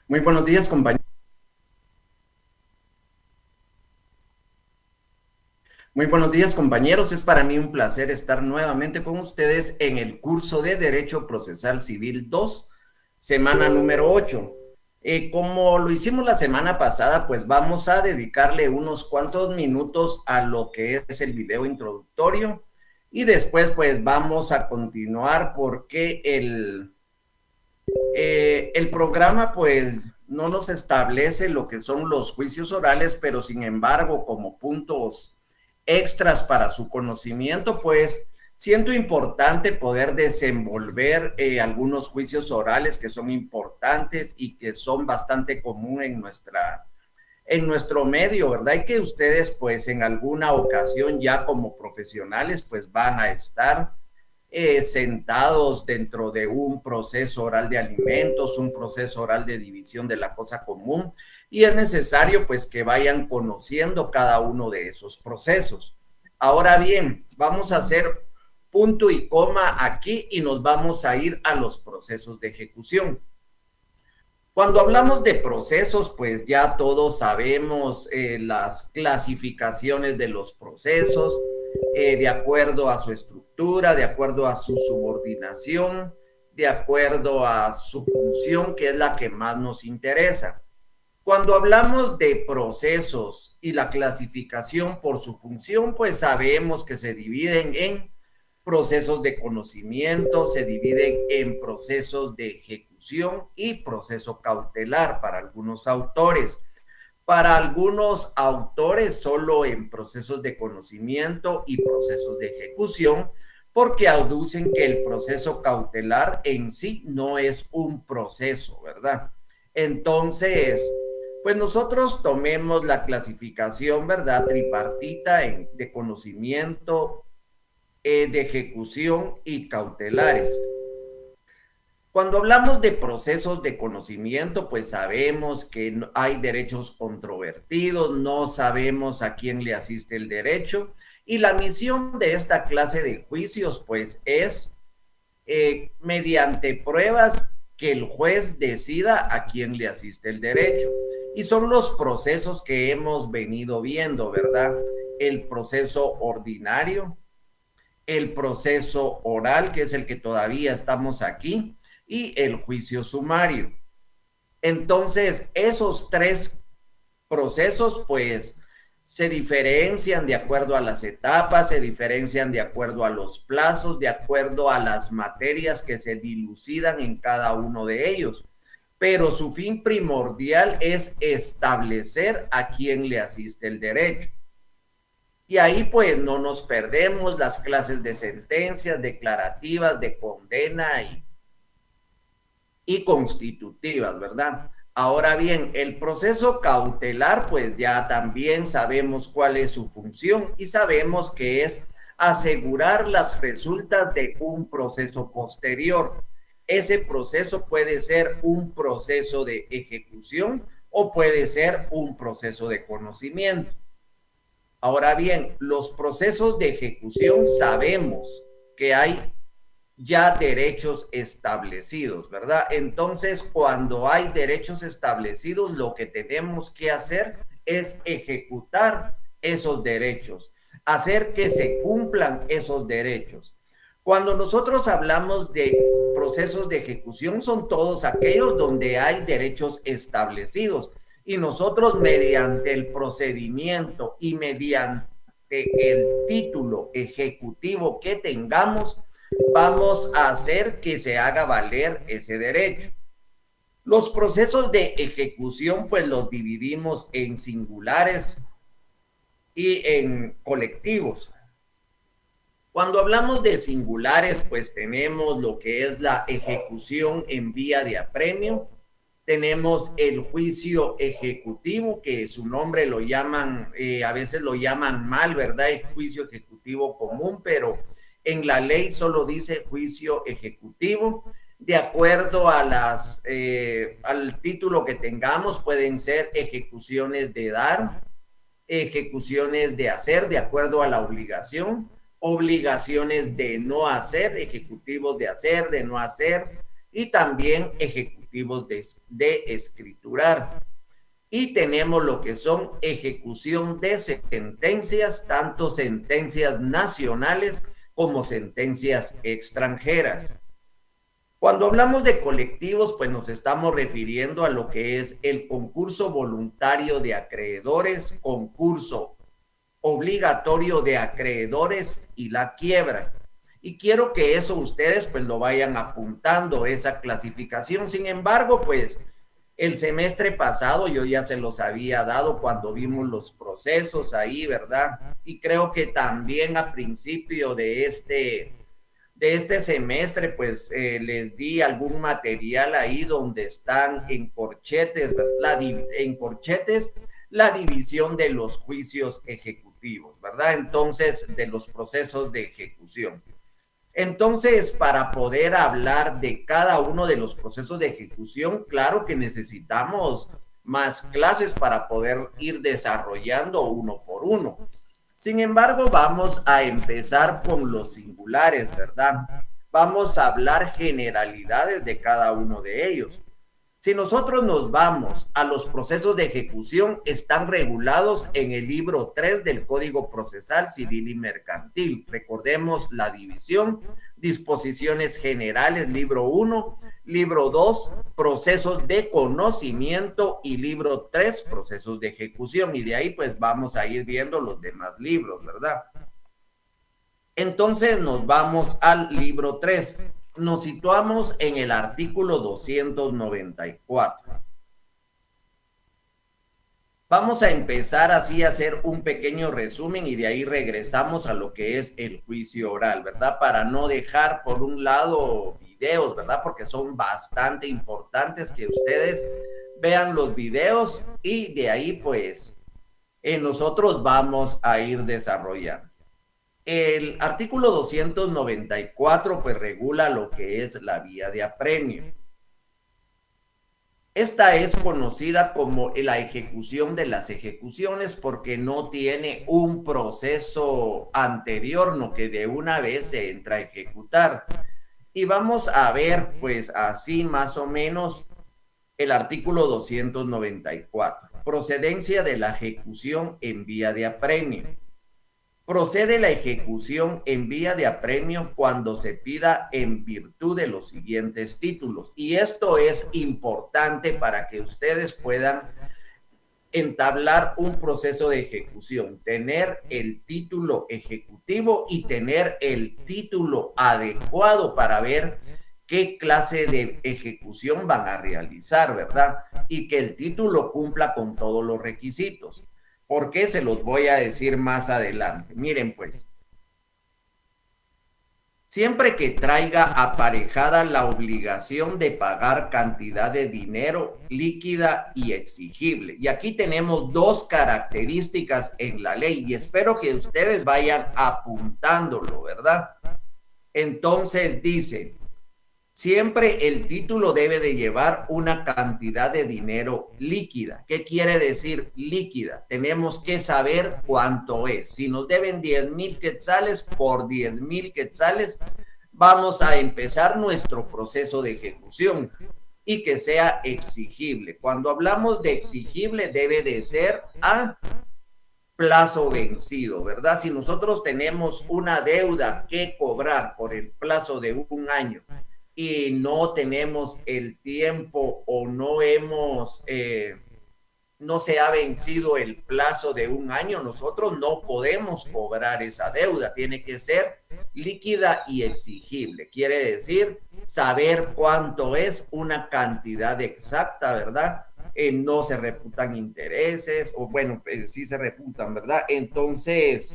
Muy buenos días, compañeros. Muy buenos días, compañeros. Es para mí un placer estar nuevamente con ustedes en el curso de Derecho Procesal Civil 2, semana número 8. Como lo hicimos la semana pasada, pues vamos a dedicarle unos cuantos minutos a lo que es el video introductorio y después pues vamos a continuar porque el programa pues no nos establece lo que son los juicios orales, pero sin embargo como puntos extras para su conocimiento, pues siento importante poder desenvolver algunos juicios orales que son importantes y que son bastante común en nuestro medio, ¿verdad? Y que ustedes pues en alguna ocasión ya como profesionales pues van a estar sentados dentro de un proceso oral de alimentos, un proceso oral de división de la cosa común, y es necesario pues que vayan conociendo cada uno de esos procesos. Ahora bien, vamos a hacer punto y coma aquí y nos vamos a ir a los procesos de ejecución. Cuando hablamos de procesos, pues ya todos sabemos las clasificaciones de los procesos, de acuerdo a su estructura, de acuerdo a su subordinación, de acuerdo a su función, que es la que más nos interesa. Cuando hablamos de procesos y la clasificación por su función, pues sabemos que se dividen en procesos de conocimiento, se dividen en procesos de ejecución y proceso cautelar para algunos autores. Para algunos autores solo en procesos de conocimiento y procesos de ejecución, porque aducen que el proceso cautelar en sí no es un proceso, ¿verdad? Entonces, pues nosotros tomemos la clasificación, ¿verdad? Tripartita de conocimiento, de ejecución y cautelares. Cuando hablamos de procesos de conocimiento, pues sabemos que hay derechos controvertidos, no sabemos a quién le asiste el derecho, y la misión de esta clase de juicios, pues es mediante pruebas que el juez decida a quién le asiste el derecho. Y son los procesos que hemos venido viendo, ¿verdad? El proceso ordinario, el proceso oral, que es el que todavía estamos aquí, y el juicio sumario. Entonces, esos tres procesos, pues, se diferencian de acuerdo a las etapas, se diferencian de acuerdo a los plazos, de acuerdo a las materias que se dilucidan en cada uno de ellos. Pero su fin primordial es establecer a quién le asiste el derecho. Y ahí pues no nos perdemos las clases de sentencias, declarativas, de condena y constitutivas, ¿verdad? Ahora bien, el proceso cautelar, pues ya también sabemos cuál es su función y sabemos que es asegurar las resultas de un proceso posterior. Ese proceso puede ser un proceso de ejecución o puede ser un proceso de conocimiento. Ahora bien, los procesos de ejecución sabemos que hay ya derechos establecidos, ¿verdad? Entonces, cuando hay derechos establecidos, lo que tenemos que hacer es ejecutar esos derechos, hacer que se cumplan esos derechos. Cuando nosotros hablamos de procesos de ejecución, son todos aquellos donde hay derechos establecidos y nosotros mediante el procedimiento y mediante el título ejecutivo que tengamos, vamos a hacer que se haga valer ese derecho. Los procesos de ejecución, pues los dividimos en singulares y en colectivos. Cuando hablamos de singulares, pues tenemos lo que es la ejecución en vía de apremio, tenemos el juicio ejecutivo, que su nombre lo llaman, a veces lo llaman mal, ¿verdad? Es juicio ejecutivo común, pero en la ley solo dice juicio ejecutivo. De acuerdo a al título que tengamos, pueden ser ejecuciones de dar, ejecuciones de hacer, de acuerdo a la obligación, obligaciones de no hacer, ejecutivos de hacer, de no hacer, y también ejecutivos de escriturar. Y tenemos lo que son ejecución de sentencias, tanto sentencias nacionales como sentencias extranjeras. Cuando hablamos de colectivos, pues nos estamos refiriendo a lo que es el concurso voluntario de acreedores, concurso obligatorio de acreedores y la quiebra. Y quiero que eso ustedes pues lo vayan apuntando, esa clasificación. Sin embargo, pues el semestre pasado yo ya se los había dado cuando vimos los procesos ahí, ¿verdad? Y creo que también a principio de este semestre, pues les di algún material ahí donde están en corchetes, ¿verdad? En corchetes la división de los juicios ejecutivos, ¿verdad? Entonces, de los procesos de ejecución. Entonces, para poder hablar de cada uno de los procesos de ejecución, claro que necesitamos más clases para poder ir desarrollando uno por uno. Sin embargo, vamos a empezar con los singulares, ¿verdad? Vamos a hablar generalidades de cada uno de ellos. Si nosotros nos vamos a los procesos de ejecución, están regulados en el libro 3 del Código Procesal Civil y Mercantil. Recordemos la división, disposiciones generales, libro 1, libro 2, procesos de conocimiento y libro 3, procesos de ejecución. Y de ahí pues vamos a ir viendo los demás libros, ¿verdad? Entonces nos vamos al libro 3. Nos situamos en el artículo 294. Vamos a empezar así a hacer un pequeño resumen y de ahí regresamos a lo que es el juicio oral, ¿verdad? Para no dejar por un lado videos, ¿verdad? Porque son bastante importantes que ustedes vean los videos y de ahí pues nosotros vamos a ir desarrollando. El artículo 294 pues regula lo que es la vía de apremio. Esta es conocida como la ejecución de las ejecuciones porque no tiene un proceso anterior, no que de una vez se entra a ejecutar. Y vamos a ver pues así más o menos el artículo 294. Procedencia de la ejecución en vía de apremio. Procede la ejecución en vía de apremio cuando se pida en virtud de los siguientes títulos. Y esto es importante para que ustedes puedan entablar un proceso de ejecución, tener el título ejecutivo y tener el título adecuado para ver qué clase de ejecución van a realizar, ¿verdad? Y que el título cumpla con todos los requisitos. ¿Por qué? Se los voy a decir más adelante. Miren pues, siempre que traiga aparejada la obligación de pagar cantidad de dinero líquida y exigible. Y aquí tenemos dos características en la ley y espero que ustedes vayan apuntándolo, ¿verdad? Entonces dice, siempre el título debe de llevar una cantidad de dinero líquida. ¿Qué quiere decir líquida? Tenemos que saber cuánto es. Si nos deben 10,000 quetzales, por 10,000 quetzales vamos a empezar nuestro proceso de ejecución y que sea exigible. Cuando hablamos de exigible debe de ser a plazo vencido, ¿verdad? Si nosotros tenemos una deuda que cobrar por el plazo de un año y no tenemos el tiempo o no hemos, no se ha vencido el plazo de un año, nosotros no podemos cobrar esa deuda, tiene que ser líquida y exigible, quiere decir saber cuánto es una cantidad exacta, ¿verdad? No se reputan intereses, o bueno, sí se reputan, ¿verdad? Entonces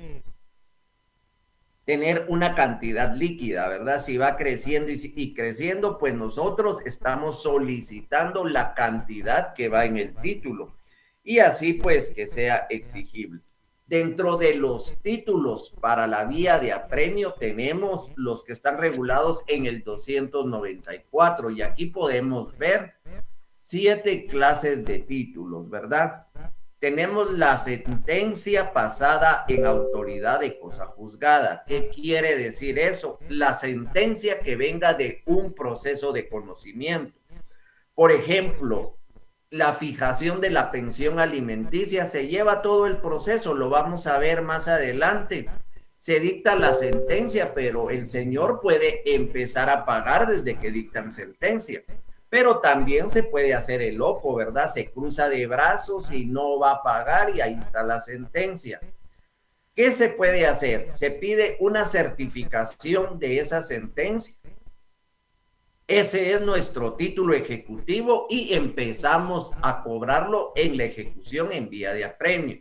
tener una cantidad líquida, ¿verdad? Si va creciendo y creciendo, pues nosotros estamos solicitando la cantidad que va en el título y así pues que sea exigible. Dentro de los títulos para la vía de apremio tenemos los que están regulados en el 294 y aquí podemos ver 7 clases de títulos, ¿verdad? Tenemos la sentencia pasada en autoridad de cosa juzgada. ¿Qué quiere decir eso? La sentencia que venga de un proceso de conocimiento. Por ejemplo, la fijación de la pensión alimenticia se lleva todo el proceso, lo vamos a ver más adelante. Se dicta la sentencia, pero el señor puede empezar a pagar desde que dictan sentencia. Pero también se puede hacer el loco, ¿verdad? Se cruza de brazos y no va a pagar y ahí está la sentencia. ¿Qué se puede hacer? Se pide una certificación de esa sentencia. Ese es nuestro título ejecutivo y empezamos a cobrarlo en la ejecución en vía de apremio.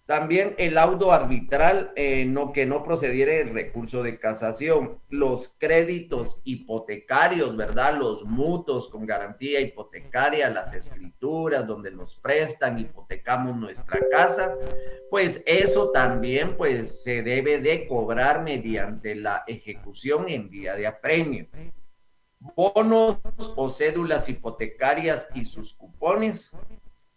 También el laudo arbitral, que no procediera el recurso de casación, los créditos hipotecarios, ¿verdad? Los mutuos con garantía hipotecaria, las escrituras donde nos prestan, hipotecamos nuestra casa, pues eso también pues se debe de cobrar mediante la ejecución en vía de apremio. Bonos o cédulas hipotecarias y sus cupones,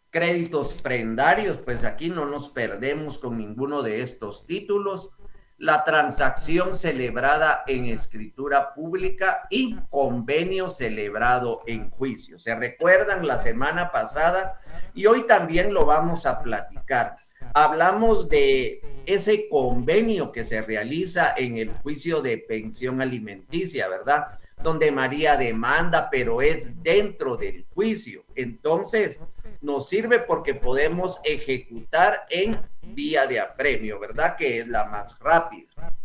créditos prendarios, pues aquí no nos perdemos con ninguno de estos títulos, la transacción celebrada en escritura pública y convenio celebrado en juicio. ¿Se recuerdan la semana pasada? Y hoy también lo vamos a platicar. Hablamos de ese convenio que se realiza en el juicio de pensión alimenticia, ¿verdad? Donde María demanda, pero es dentro del juicio. Entonces, nos sirve porque podemos ejecutar en vía de apremio, ¿verdad? Que es la más rápida.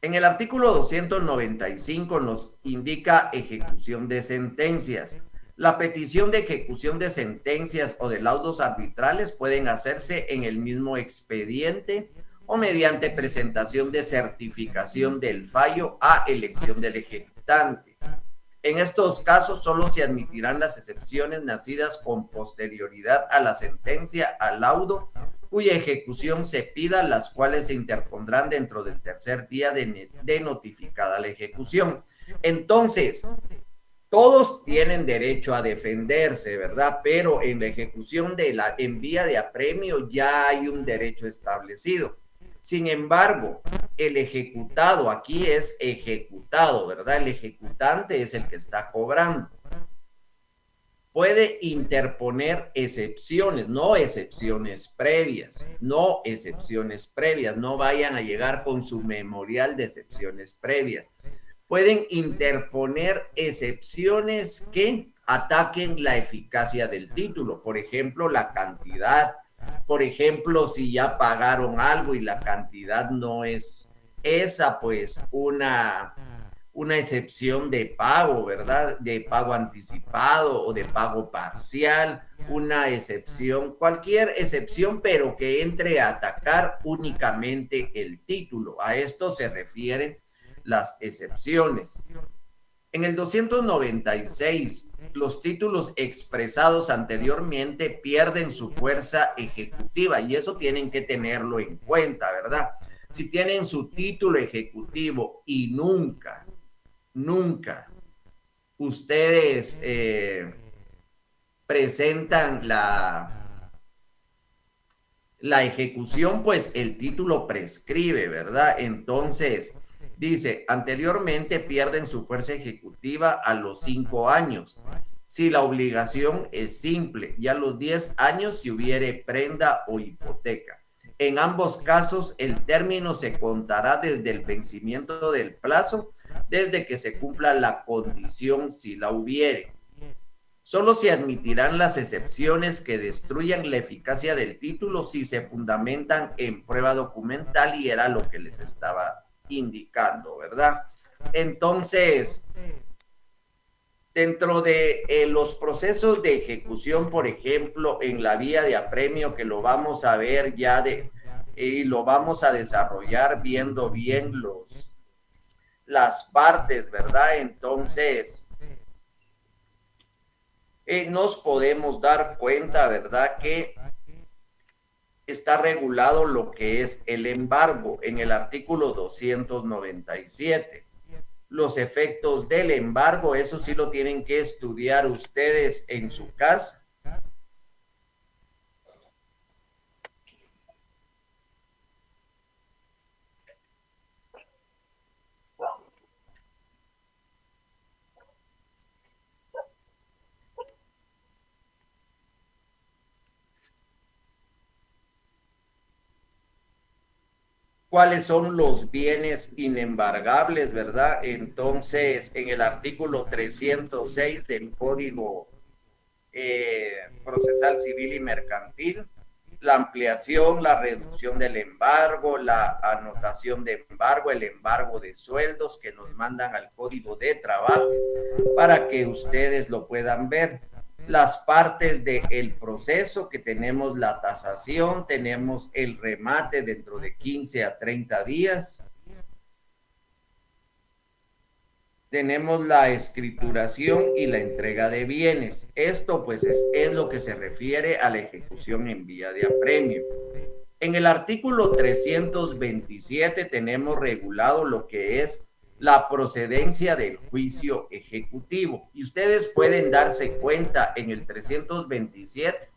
En el artículo 295 nos indica ejecución de sentencias. La petición de ejecución de sentencias o de laudos arbitrales pueden hacerse en el mismo expediente o mediante presentación de certificación del fallo a elección del ejecutante. En estos casos solo se admitirán las excepciones nacidas con posterioridad a la sentencia, al laudo, cuya ejecución se pida, las cuales se interpondrán dentro del tercer día de notificada la ejecución. Entonces, todos tienen derecho a defenderse, ¿verdad? Pero en la ejecución en vía de apremio ya hay un derecho establecido. Sin embargo, el ejecutado aquí es ejecutado, ¿verdad? El ejecutante es el que está cobrando. Puede interponer excepciones, no excepciones previas, no excepciones previas, no vayan a llegar con su memorial de excepciones previas. Pueden interponer excepciones que ataquen la eficacia del título, por ejemplo, la cantidad, por ejemplo, si ya pagaron algo y la cantidad no es esa, pues una excepción de pago, ¿verdad? De pago anticipado o de pago parcial, una excepción, cualquier excepción, pero que entre a atacar únicamente el título. A esto se refieren las excepciones. En el 296, los títulos expresados anteriormente pierden su fuerza ejecutiva y eso tienen que tenerlo en cuenta, ¿verdad? Si tienen su título ejecutivo y nunca ustedes presentan la ejecución, pues el título prescribe, ¿verdad? Entonces, dice, anteriormente pierden su fuerza ejecutiva a los 5 años. Si la obligación es simple, y a los 10 años si hubiere prenda o hipoteca. En ambos casos, el término se contará desde el vencimiento del plazo, desde que se cumpla la condición si la hubiere. Solo se admitirán las excepciones que destruyan la eficacia del título si se fundamentan en prueba documental y era lo que les estaba indicando, ¿verdad? Entonces, dentro de los procesos de ejecución, por ejemplo, en la vía de apremio, que lo vamos a ver ya y lo vamos a desarrollar viendo bien las partes, ¿verdad? Entonces, nos podemos dar cuenta, ¿verdad? Que está regulado lo que es el embargo en el artículo 297. Los efectos del embargo, eso sí lo tienen que estudiar ustedes en su casa. cuáles son los bienes inembargables, ¿verdad? Entonces, en el artículo 306 del Código Procesal Civil y Mercantil, la ampliación, la reducción del embargo, la anotación de embargo, el embargo de sueldos que nos mandan al Código de Trabajo para que ustedes lo puedan ver. Las partes del proceso que tenemos la tasación, tenemos el remate dentro de 15 a 30 días, tenemos la escrituración y la entrega de bienes. Esto pues es lo que se refiere a la ejecución en vía de apremio. En el artículo 327 tenemos regulado lo que es la procedencia del juicio ejecutivo. Y ustedes pueden darse cuenta en el 327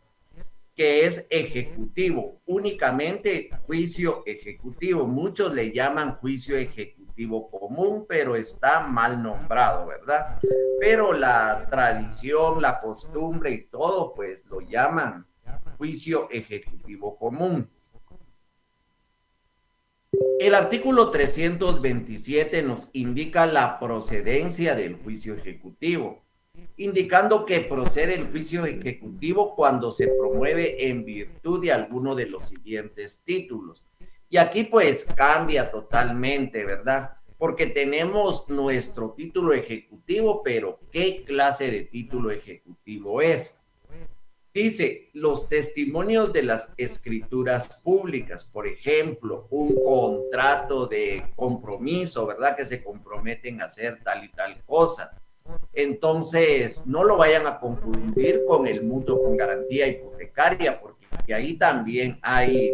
que es ejecutivo, únicamente juicio ejecutivo. Muchos le llaman juicio ejecutivo común, pero está mal nombrado, ¿verdad? Pero la tradición, la costumbre y todo, pues lo llaman juicio ejecutivo común. El artículo 327 nos indica la procedencia del juicio ejecutivo, indicando que procede el juicio ejecutivo cuando se promueve en virtud de alguno de los siguientes títulos. Y aquí pues cambia totalmente, ¿verdad? Porque tenemos nuestro título ejecutivo, pero ¿qué clase de título ejecutivo es? Dice, los testimonios de las escrituras públicas, por ejemplo, un contrato de compromiso, ¿verdad? Que se comprometen a hacer tal y tal cosa. Entonces, no lo vayan a confundir con el mutuo con garantía hipotecaria, porque ahí también hay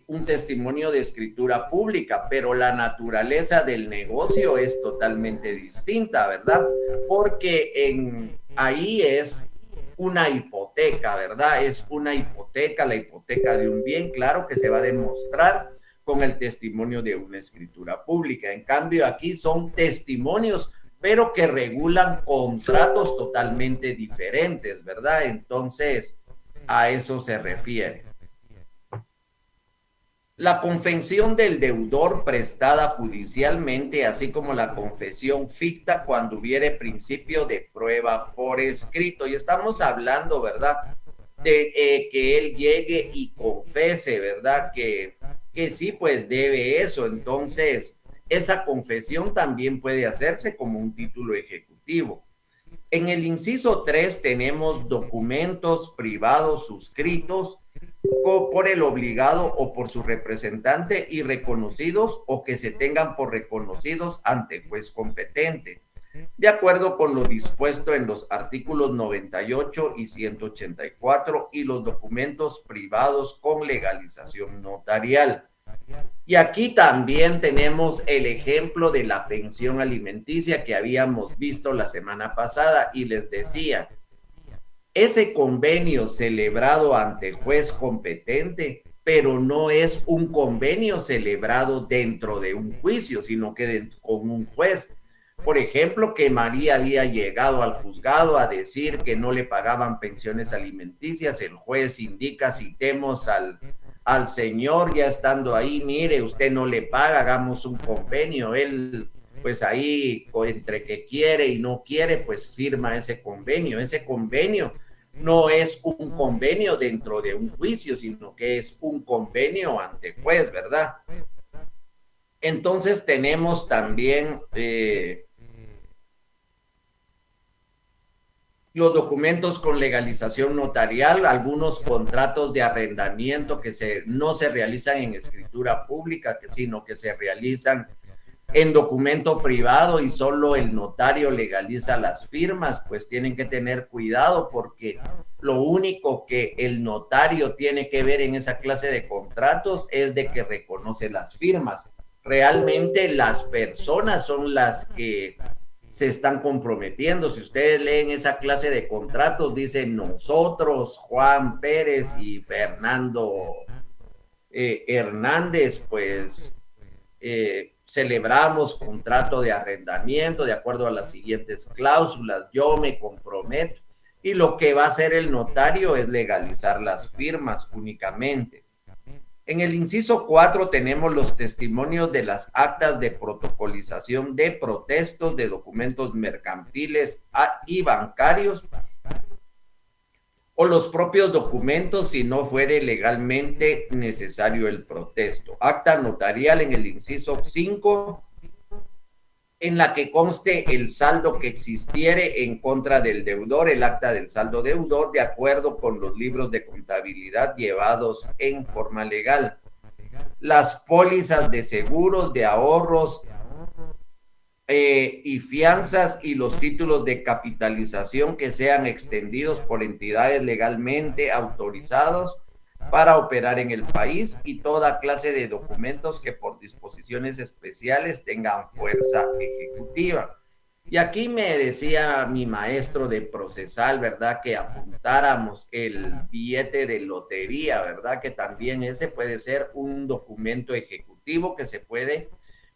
un testimonio de escritura pública, pero la naturaleza del negocio es totalmente distinta, ¿verdad? Porque ahí es una hipoteca, ¿verdad? Es una hipoteca, la hipoteca de un bien, claro que se va a demostrar con el testimonio de una escritura pública. En cambio, aquí son testimonios, pero que regulan contratos totalmente diferentes, ¿verdad? Entonces, a eso se refiere. La confesión del deudor prestada judicialmente, así como la confesión ficta cuando hubiere principio de prueba por escrito. Y estamos hablando, ¿verdad? De que él llegue y confese, ¿verdad? Que sí, pues debe eso. Entonces, esa confesión también puede hacerse como un título ejecutivo. En el inciso 3 tenemos documentos privados suscritos por el obligado o por su representante y reconocidos o que se tengan por reconocidos ante juez competente, de acuerdo con lo dispuesto en los artículos 98 y 184 y los documentos privados con legalización notarial. Y aquí también tenemos el ejemplo de la pensión alimenticia que habíamos visto la semana pasada y les decía, ese convenio celebrado ante juez competente, pero no es un convenio celebrado dentro de un juicio, sino que con un juez. Por ejemplo, que María había llegado al juzgado a decir que no le pagaban pensiones alimenticias, el juez indica, citemos al señor ya estando ahí, mire, usted no le paga, hagamos un convenio. Él, pues ahí, entre que quiere y no quiere, pues firma ese convenio. Ese convenio no es un convenio dentro de un juicio, sino que es un convenio ante juez, ¿verdad? Entonces tenemos también los documentos con legalización notarial, algunos contratos de arrendamiento que no se realizan en escritura pública, sino que se realizan en documento privado y solo el notario legaliza las firmas, pues tienen que tener cuidado porque lo único que el notario tiene que ver en esa clase de contratos es de que reconoce las firmas. Realmente las personas son las que se están comprometiendo. Si ustedes leen esa clase de contratos, dicen nosotros, Juan Pérez y Fernando Hernández, pues celebramos contrato de arrendamiento de acuerdo a las siguientes cláusulas, yo me comprometo, y lo que va a hacer el notario es legalizar las firmas únicamente. En el inciso 4 tenemos los testimonios de las actas de protocolización de protestos de documentos mercantiles y bancarios o los propios documentos si no fuere legalmente necesario el protesto. Acta notarial en el inciso 5, en la que conste el saldo que existiere en contra del deudor, el acta del saldo deudor, de acuerdo con los libros de contabilidad llevados en forma legal. Las pólizas de seguros, de ahorros y fianzas y los títulos de capitalización que sean extendidos por entidades legalmente autorizados para operar en el país y toda clase de documentos que por disposiciones especiales tengan fuerza ejecutiva. Y aquí me decía mi maestro de procesal, ¿verdad? Que apuntáramos el billete de lotería, ¿verdad? Que también ese puede ser un documento ejecutivo que se puede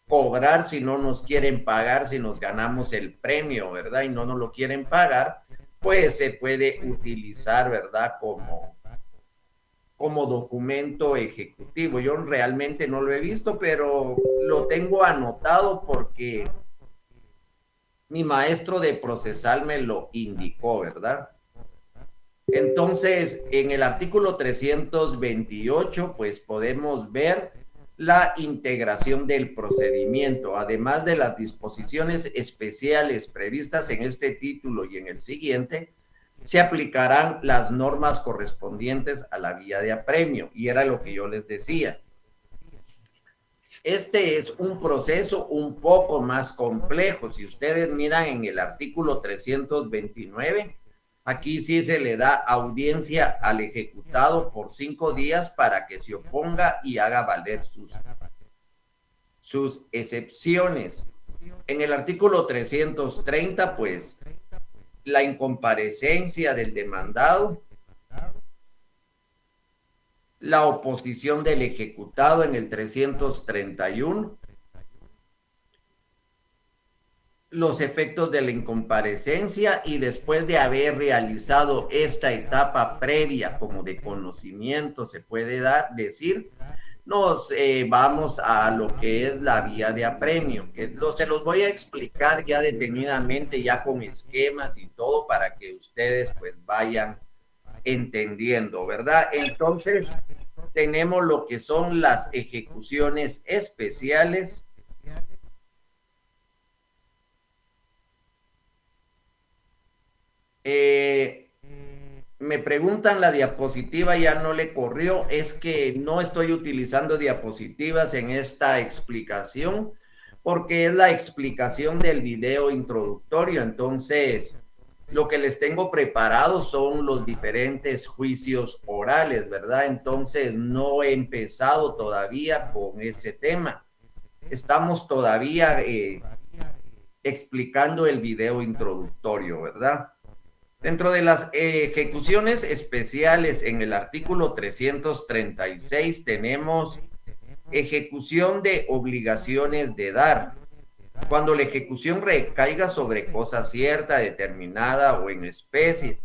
cobrar si no nos quieren pagar, si nos ganamos el premio, ¿verdad? Y no nos lo quieren pagar, pues se puede utilizar, ¿verdad? Como documento ejecutivo. Yo realmente no lo he visto, pero lo tengo anotado porque mi maestro de procesal me lo indicó, ¿verdad? Entonces, en el artículo 328, pues podemos ver la integración del procedimiento, además de las disposiciones especiales previstas en este título y en el siguiente, se aplicarán las normas correspondientes a la vía de apremio, y era lo que yo les decía. Este es un proceso un poco más complejo. Si ustedes miran en el artículo 329, aquí sí se le da audiencia al ejecutado por 5 días para que se oponga y haga valer sus excepciones. En el artículo 330, pues, la incomparecencia del demandado, la oposición del ejecutado en el 331, los efectos de la incomparecencia, y después de haber realizado esta etapa previa como de conocimiento, se puede decir, nos vamos a lo que es la vía de apremio, que se los voy a explicar ya detenidamente, ya con esquemas y todo, para que ustedes pues vayan entendiendo, ¿verdad? Entonces, tenemos lo que son las ejecuciones especiales. Me preguntan la diapositiva, ya no le corrió, es que no estoy utilizando diapositivas en esta explicación porque es la explicación del video introductorio. Entonces, lo que les tengo preparado son los diferentes juicios orales, ¿verdad? Entonces, no he empezado todavía con ese tema. Estamos todavía explicando el video introductorio, ¿verdad? Dentro de las ejecuciones especiales, en el artículo 336 tenemos ejecución de obligaciones de dar. Cuando la ejecución recaiga sobre cosa cierta, determinada o en especie,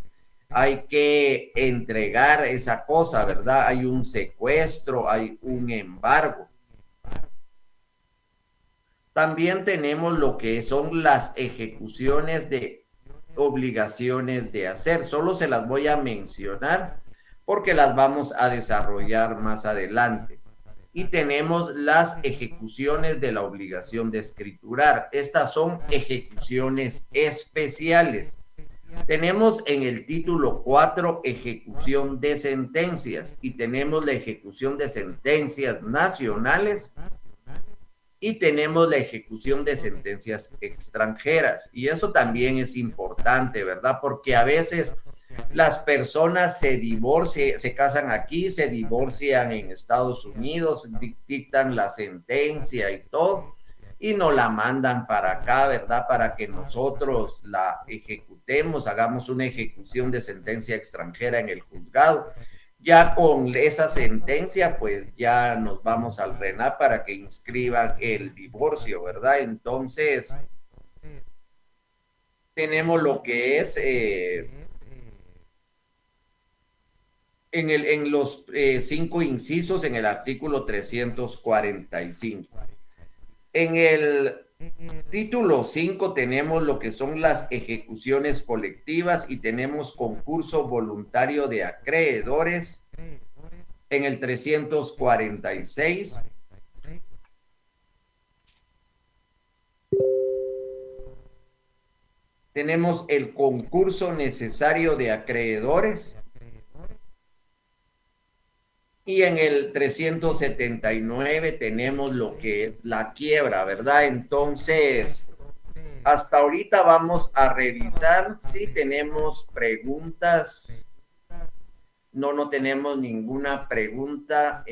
hay que entregar esa cosa, ¿verdad? Hay un secuestro, hay un embargo. También tenemos lo que son las ejecuciones de obligaciones de hacer. Solo se las voy a mencionar porque las vamos a desarrollar más adelante. Y tenemos las ejecuciones de la obligación de escriturar. Estas son ejecuciones especiales. Tenemos en el título 4 ejecución de sentencias y tenemos la ejecución de sentencias nacionales y tenemos la ejecución de sentencias extranjeras. Y eso también es importante, ¿verdad? Porque a veces las personas se divorcian, se casan aquí, se divorcian en Estados Unidos, dictan la sentencia y todo, y nos la mandan para acá, ¿verdad? Para que nosotros la ejecutemos, hagamos una ejecución de sentencia extranjera en el juzgado. Ya con esa sentencia, pues ya nos vamos al RENAP para que inscriban el divorcio, ¿verdad? Entonces, tenemos lo que es en los 5 incisos en el artículo 345. En el título 5 tenemos lo que son las ejecuciones colectivas y tenemos concurso voluntario de acreedores. En el 346 tenemos el concurso necesario de acreedores. Y en el 379 tenemos lo que es la quiebra, ¿verdad? Entonces, hasta ahorita vamos a revisar si tenemos preguntas. No, no tenemos ninguna pregunta.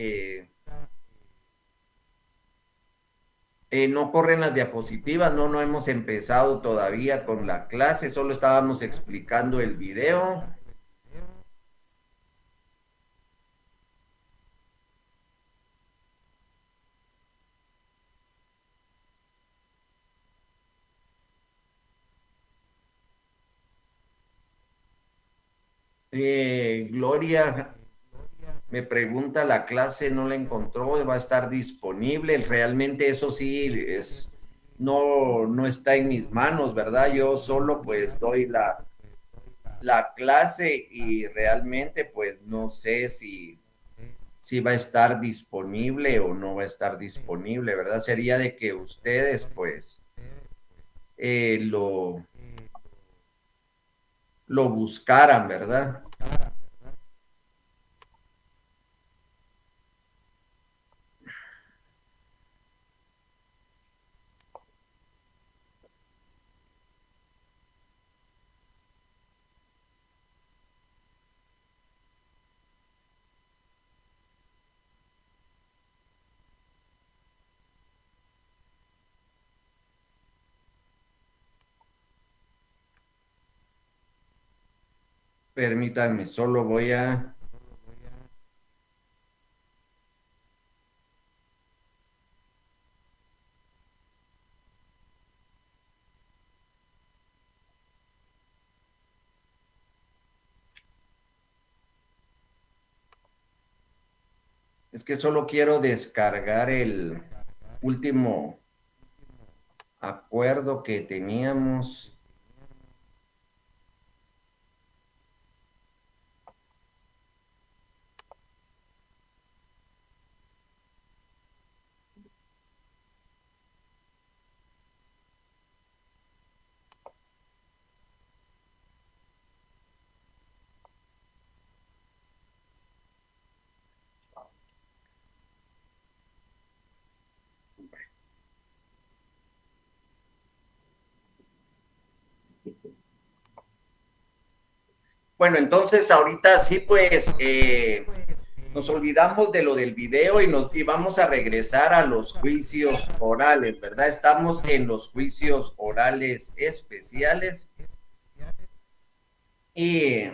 No corren las diapositivas, no hemos empezado todavía con la clase, solo estábamos explicando el video. Gloria me pregunta, la clase no la encontró, va a estar disponible. Realmente eso sí no está en mis manos, ¿verdad? Yo solo pues doy la clase y realmente pues no sé si va a estar disponible o no va a estar disponible, ¿verdad? Sería de que ustedes pues lo buscaran, ¿verdad? Permítanme, solo voy a... Es que solo quiero descargar el último acuerdo que teníamos. Bueno, entonces ahorita sí, pues nos olvidamos de lo del video y vamos a regresar a los juicios orales, ¿verdad? Estamos en los juicios orales especiales y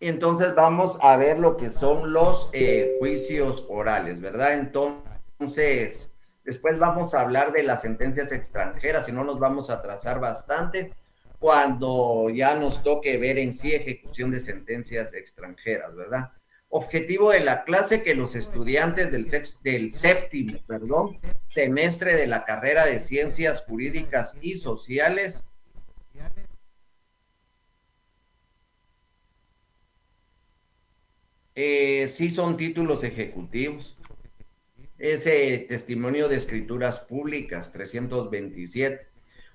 entonces vamos a ver lo que son los juicios orales, ¿verdad? Entonces, después vamos a hablar de las sentencias extranjeras, si no nos vamos a atrasar bastante cuando ya nos toque ver en sí ejecución de sentencias extranjeras, ¿verdad? Objetivo de la clase, que los estudiantes del séptimo, semestre de la carrera de Ciencias Jurídicas y Sociales sí son títulos ejecutivos. Ese testimonio de escrituras públicas, 327.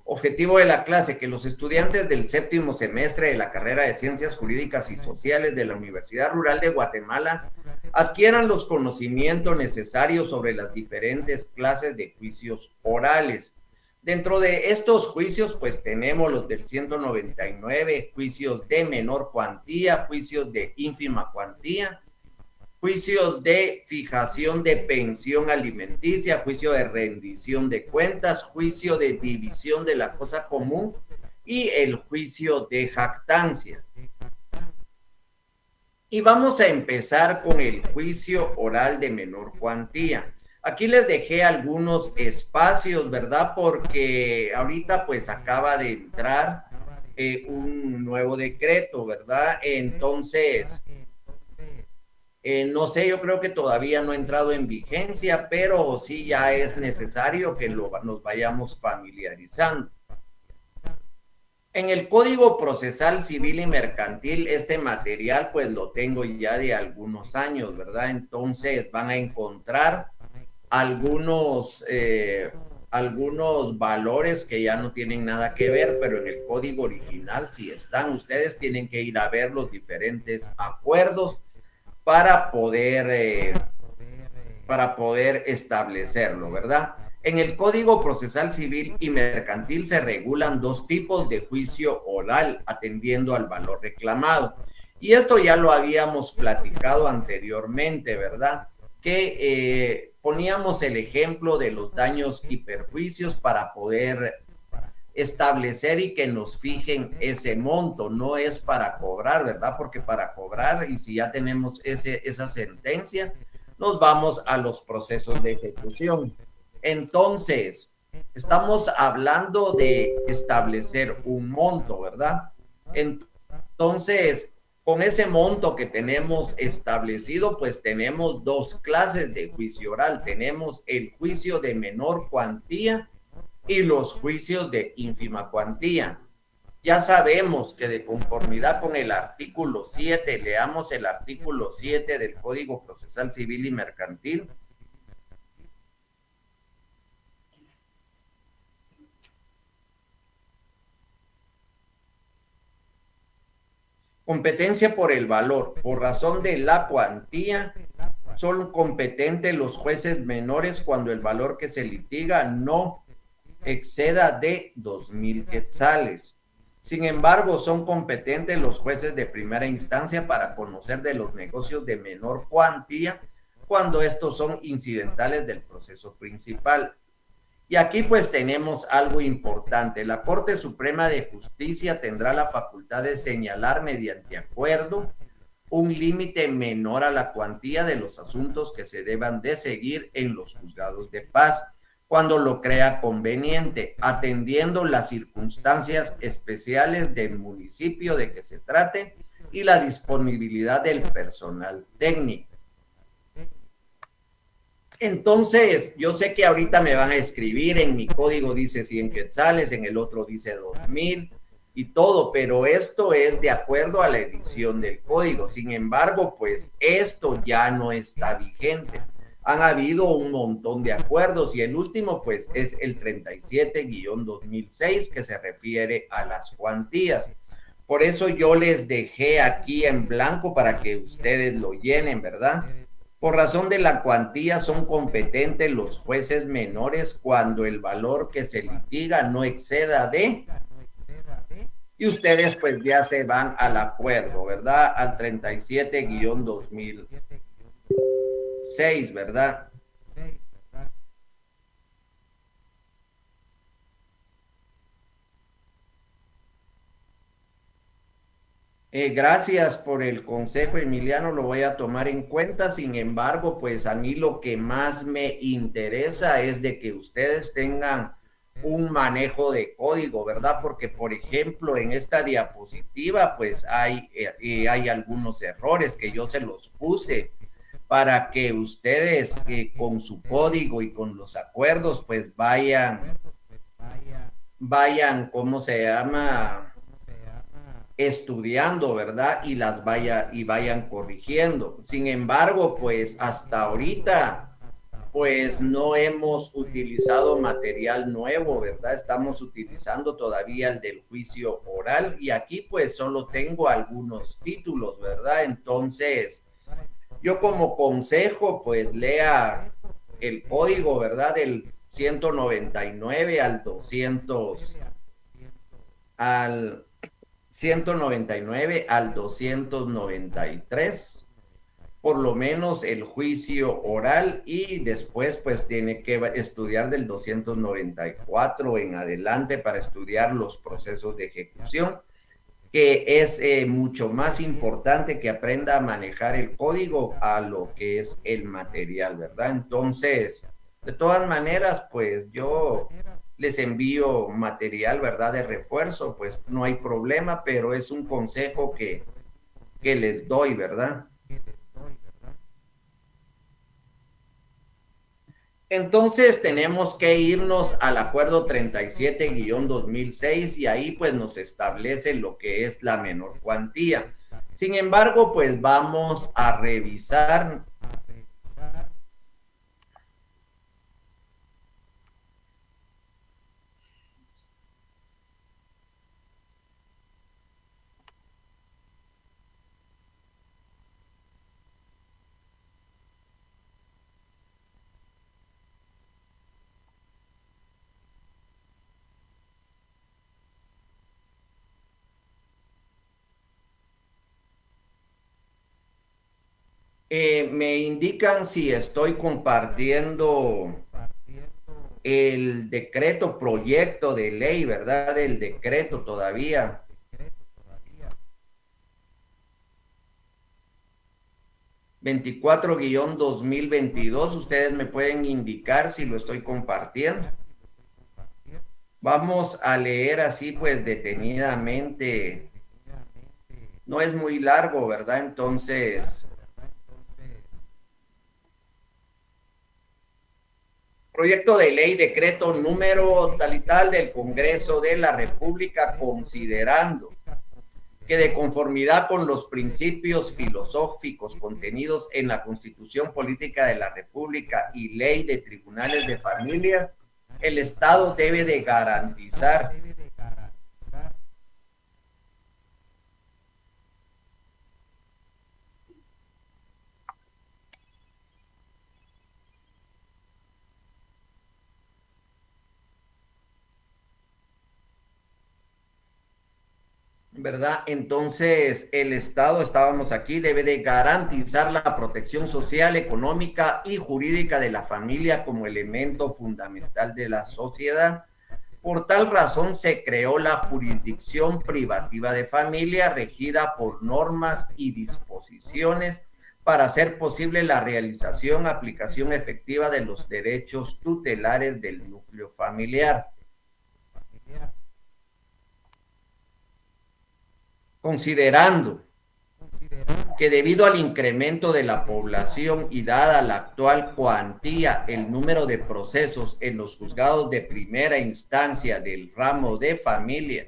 Objetivo de la clase, que los estudiantes del séptimo semestre de la carrera de Ciencias Jurídicas y Sociales de la Universidad Rural de Guatemala adquieran los conocimientos necesarios sobre las diferentes clases de juicios orales. Dentro de estos juicios, pues tenemos los del 199, juicios de menor cuantía, juicios de ínfima cuantía, juicios de fijación de pensión alimenticia, juicio de rendición de cuentas, juicio de división de la cosa común y el juicio de jactancia. Y vamos a empezar con el juicio oral de menor cuantía. Aquí les dejé algunos espacios, ¿verdad? Porque ahorita pues acaba de entrar un nuevo decreto, ¿verdad? Entonces, no sé, yo creo que todavía no ha entrado en vigencia, pero sí ya es necesario que nos vayamos familiarizando. En el Código Procesal Civil y Mercantil, este material pues lo tengo ya de algunos años, ¿verdad? Entonces van a encontrar algunos valores que ya no tienen nada que ver, pero en el código original sí están. Ustedes tienen que ir a ver los diferentes acuerdos para poder establecerlo, ¿verdad? En el Código Procesal Civil y Mercantil se regulan dos tipos de juicio oral atendiendo al valor reclamado. Y esto ya lo habíamos platicado anteriormente, ¿verdad? Que poníamos el ejemplo de los daños y perjuicios para poder establecer y que nos fijen ese monto, no es para cobrar, ¿verdad? Porque para cobrar, y si ya tenemos esa sentencia, nos vamos a los procesos de ejecución. Entonces, estamos hablando de establecer un monto, ¿verdad? Entonces, con ese monto que tenemos establecido, pues tenemos dos clases de juicio oral. Tenemos el juicio de menor cuantía y los juicios de ínfima cuantía. Ya sabemos que de conformidad con el artículo 7, leamos el artículo 7 del Código Procesal Civil y Mercantil. Competencia por el valor. Por razón de la cuantía, son competentes los jueces menores cuando el valor que se litiga no exceda de 2,000 quetzales. Sin embargo, son competentes los jueces de primera instancia para conocer de los negocios de menor cuantía cuando estos son incidentales del proceso principal. Y aquí pues tenemos algo importante. La Corte Suprema de Justicia tendrá la facultad de señalar mediante acuerdo un límite menor a la cuantía de los asuntos que se deban de seguir en los juzgados de paz cuando lo crea conveniente, atendiendo las circunstancias especiales del municipio de que se trate y la disponibilidad del personal técnico. Entonces, yo sé que ahorita me van a escribir, en mi código dice 100 quetzales, en el otro dice 2,000 y todo, pero esto es de acuerdo a la edición del código. Sin embargo, pues esto ya no está vigente. Han habido un montón de acuerdos y el último pues es el 37-2006 que se refiere a las cuantías. Por eso yo les dejé aquí en blanco para que ustedes lo llenen, ¿verdad? Por razón de la cuantía son competentes los jueces menores cuando el valor que se litiga no exceda de... Y ustedes pues ya se van al acuerdo, ¿verdad? Al 37-2006, ¿verdad? Gracias por el consejo, Emiliano, lo voy a tomar en cuenta. Sin embargo, pues a mí lo que más me interesa es de que ustedes tengan un manejo de código, ¿verdad? Porque, por ejemplo, en esta diapositiva, pues hay algunos errores que yo se los puse para que ustedes con su código y con los acuerdos, pues vayan, ¿cómo se llama? Estudiando, ¿verdad? Y vayan corrigiendo. Sin embargo, pues hasta ahorita, pues no hemos utilizado material nuevo, ¿verdad? Estamos utilizando todavía el del juicio oral y aquí pues solo tengo algunos títulos, ¿verdad? Entonces, yo como consejo, pues lea el código, ¿verdad? Del 199 al 200, al 199 al 293, por lo menos el juicio oral, y después pues tiene que estudiar del 294 en adelante para estudiar los procesos de ejecución, que es mucho más importante que aprenda a manejar el código a lo que es el material, ¿verdad? Entonces, De todas maneras, pues yo les envío material, ¿verdad? De refuerzo, pues no hay problema, pero es un consejo que les doy, ¿verdad? Entonces tenemos que irnos al acuerdo 37-2006 y ahí pues nos establece lo que es la menor cuantía. Sin embargo, pues vamos a revisar. Me indican si estoy compartiendo el decreto, proyecto de ley, ¿verdad? El decreto todavía. 24-2022, ustedes me pueden indicar si lo estoy compartiendo. Vamos a leer así pues detenidamente. No es muy largo, ¿verdad? Entonces, proyecto de ley, decreto número tal y tal del Congreso de la República, considerando que de conformidad con los principios filosóficos contenidos en la Constitución Política de la República y Ley de Tribunales de Familia, el Estado debe de garantizar ¿verdad? Entonces, el Estado, estábamos aquí, debe de garantizar la protección social, económica y jurídica de la familia como elemento fundamental de la sociedad. Por tal razón se creó la jurisdicción privativa de familia regida por normas y disposiciones para hacer posible la realización, aplicación efectiva de los derechos tutelares del núcleo familiar. Considerando que debido al incremento de la población y dada la actual cuantía, el número de procesos en los juzgados de primera instancia del ramo de familia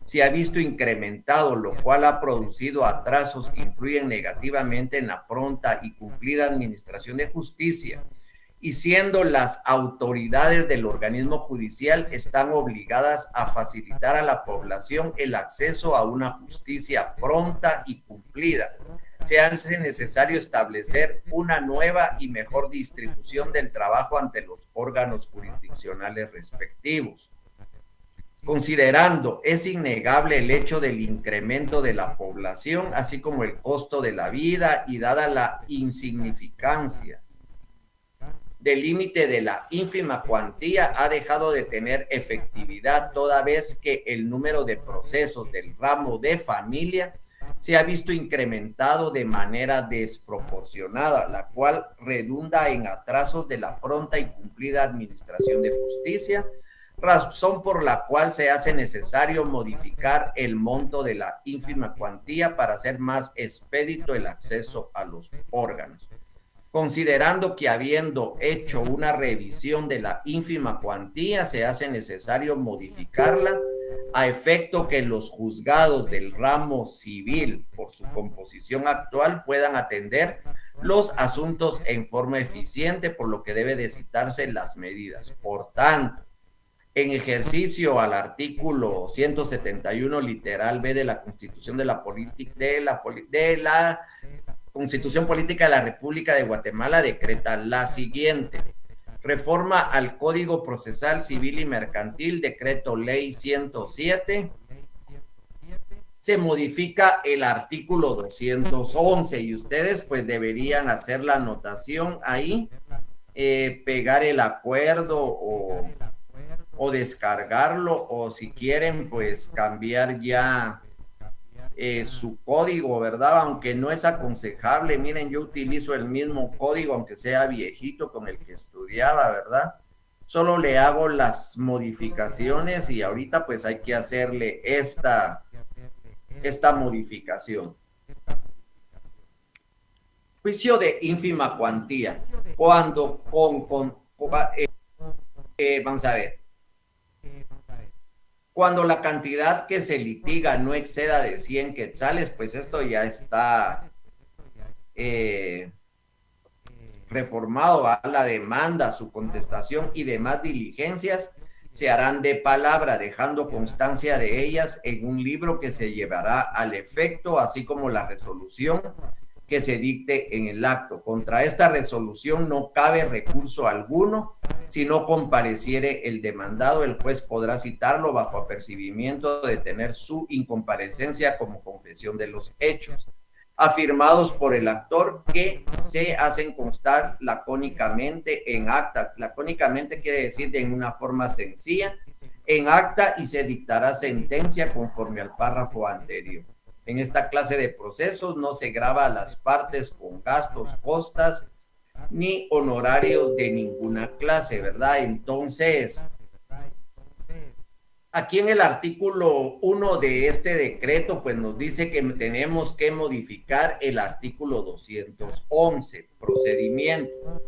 se ha visto incrementado, lo cual ha producido atrasos que influyen negativamente en la pronta y cumplida administración de justicia, y siendo las autoridades del organismo judicial están obligadas a facilitar a la población el acceso a una justicia pronta y cumplida. Se hace necesario establecer una nueva y mejor distribución del trabajo ante los órganos jurisdiccionales respectivos. Considerando es innegable el hecho del incremento de la población, así como el costo de la vida y dada la insignificancia del límite de la ínfima cuantía ha dejado de tener efectividad toda vez que el número de procesos del ramo de familia se ha visto incrementado de manera desproporcionada, la cual redunda en atrasos de la pronta y cumplida administración de justicia, razón por la cual se hace necesario modificar el monto de la ínfima cuantía para hacer más expedito el acceso a los órganos. Considerando que habiendo hecho una revisión de la ínfima cuantía, se hace necesario modificarla a efecto que los juzgados del ramo civil, por su composición actual, puedan atender los asuntos en forma eficiente, por lo que debe de citarse las medidas. Por tanto, en ejercicio al artículo 171 literal B de la Constitución de la Constitución Política de la República de Guatemala, decreta la siguiente: reforma al Código Procesal Civil y Mercantil, decreto ley 107. Se modifica el artículo 211 y ustedes pues deberían hacer la anotación ahí, pegar el acuerdo o descargarlo, o si quieren pues cambiar ya su código, ¿verdad? Aunque no es aconsejable, miren, yo utilizo el mismo código, aunque sea viejito con el que estudiaba, ¿verdad? Solo le hago las modificaciones y ahorita pues hay que hacerle esta modificación. Juicio de ínfima cuantía. Cuando vamos a ver, cuando la cantidad que se litiga no exceda de 100 quetzales, pues esto ya está reformado a la demanda, su contestación y demás diligencias se harán de palabra, dejando constancia de ellas en un libro que se llevará al efecto, así como la resolución que se dicte en el acto. Contra esta resolución no cabe recurso alguno. Si no compareciere el demandado, el juez podrá citarlo bajo apercibimiento de tener su incomparecencia como confesión de los hechos afirmados por el actor que se hacen constar lacónicamente en acta. Lacónicamente quiere decir en una forma sencilla, en acta, y se dictará sentencia conforme al párrafo anterior. En esta clase de procesos no se grava a las partes con gastos, costas, ni honorarios de ninguna clase, ¿verdad? Entonces, aquí en el artículo 1 de este decreto, pues nos dice que tenemos que modificar el artículo 211, procedimiento.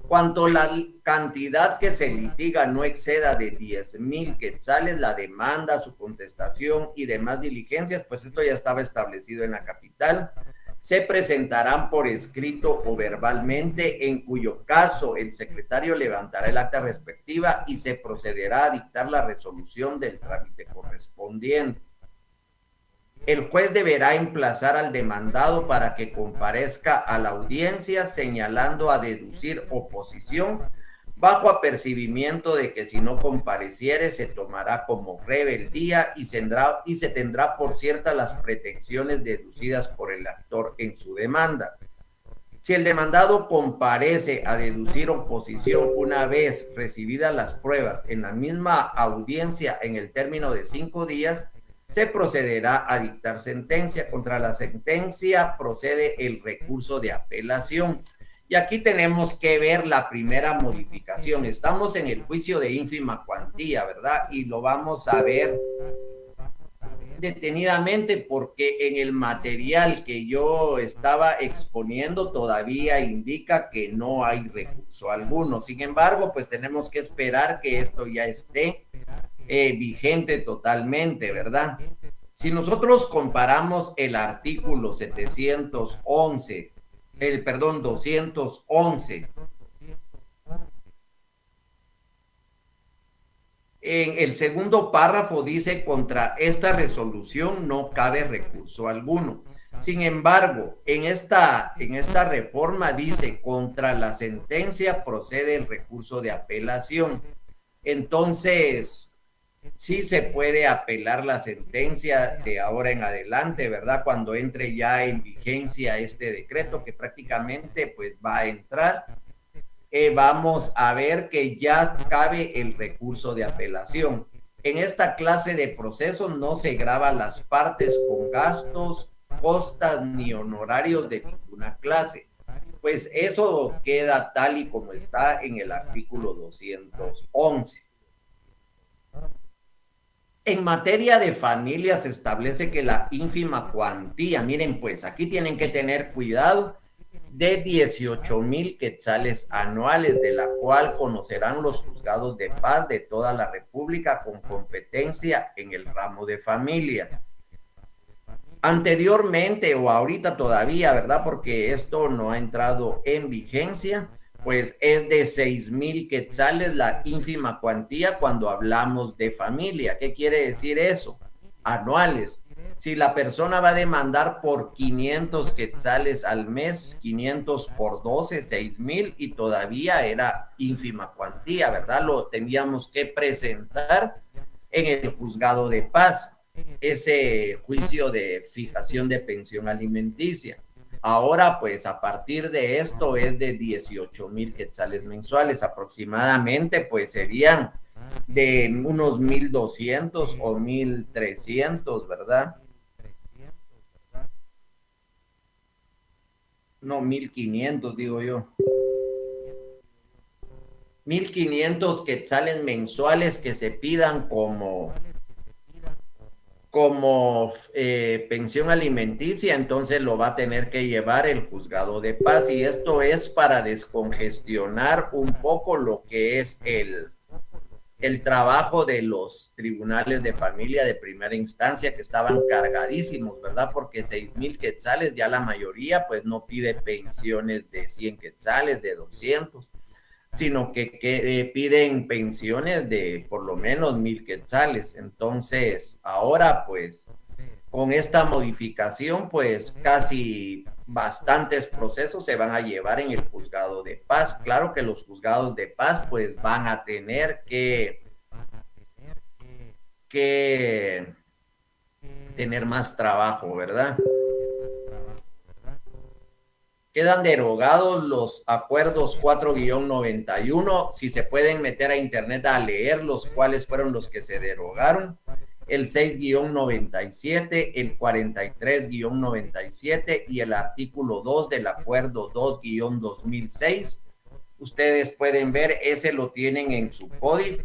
Cuando la cantidad que se litiga no exceda de 10,000 quetzales, la demanda, su contestación y demás diligencias, pues esto ya estaba establecido en la capital, se presentarán por escrito o verbalmente, en cuyo caso el secretario levantará el acta respectiva y se procederá a dictar la resolución del trámite correspondiente. El juez deberá emplazar al demandado para que comparezca a la audiencia, señalando a deducir oposición, bajo apercibimiento de que si no compareciere se tomará como rebeldía y se tendrá por ciertas las pretensiones deducidas por el actor en su demanda. Si el demandado comparece a deducir oposición una vez recibidas las pruebas en la misma audiencia en el término de 5 días, se procederá a dictar sentencia. Contra la sentencia procede el recurso de apelación. Y aquí tenemos que ver la primera modificación. Estamos en el juicio de ínfima cuantía, ¿verdad? Y lo vamos a ver detenidamente porque en el material que yo estaba exponiendo todavía indica que no hay recurso alguno. Sin embargo, pues tenemos que esperar que esto ya esté vigente totalmente, ¿verdad? Si nosotros comparamos el artículo 211, en el segundo párrafo dice: contra esta resolución no cabe recurso alguno. Sin embargo, en esta reforma dice: contra la sentencia procede el recurso de apelación. Entonces, sí se puede apelar la sentencia de ahora en adelante, ¿verdad? Cuando entre ya en vigencia este decreto, que prácticamente pues va a entrar, vamos a ver que ya cabe el recurso de apelación. En esta clase de procesos no se gravan las partes con gastos, costas ni honorarios de ninguna clase. Pues eso queda tal y como está en el artículo 211. En materia de familia se establece que la ínfima cuantía, miren pues aquí tienen que tener cuidado, de 18,000 quetzales anuales, de la cual conocerán los juzgados de paz de toda la República con competencia en el ramo de familia. Anteriormente o ahorita todavía, ¿verdad? Porque esto no ha entrado en vigencia, pues es de 6,000 quetzales la ínfima cuantía cuando hablamos de familia. ¿Qué quiere decir eso? Anuales. Si la persona va a demandar por 500 quetzales al mes, 500 por 12, 6,000, y todavía era ínfima cuantía, ¿verdad? Lo teníamos que presentar en el juzgado de paz, ese juicio de fijación de pensión alimenticia. Ahora, pues, a partir de esto es de 18,000 quetzales mensuales, aproximadamente, pues, serían de unos 1,200 o 1,300, ¿verdad? no, 1.500 digo yo. 1.500 quetzales mensuales que se pidan como pensión alimenticia, entonces lo va a tener que llevar el juzgado de paz y esto es para descongestionar un poco lo que es el trabajo de los tribunales de familia de primera instancia que estaban cargadísimos, ¿verdad? Porque 6.000 quetzales ya la mayoría pues no pide pensiones de 100 quetzales, de 200, sino que piden pensiones de por lo menos 1.000 quetzales. Entonces, ahora pues con esta modificación, pues casi bastantes procesos se van a llevar en el juzgado de paz. Claro que los juzgados de paz pues van a tener que tener más trabajo, ¿verdad? Quedan derogados los acuerdos 4-91, si se pueden meter a internet a leer los cuáles fueron los que se derogaron, el 6-97, el 43-97 y el artículo 2 del acuerdo 2-2006. Ustedes pueden ver, ese lo tienen en su código.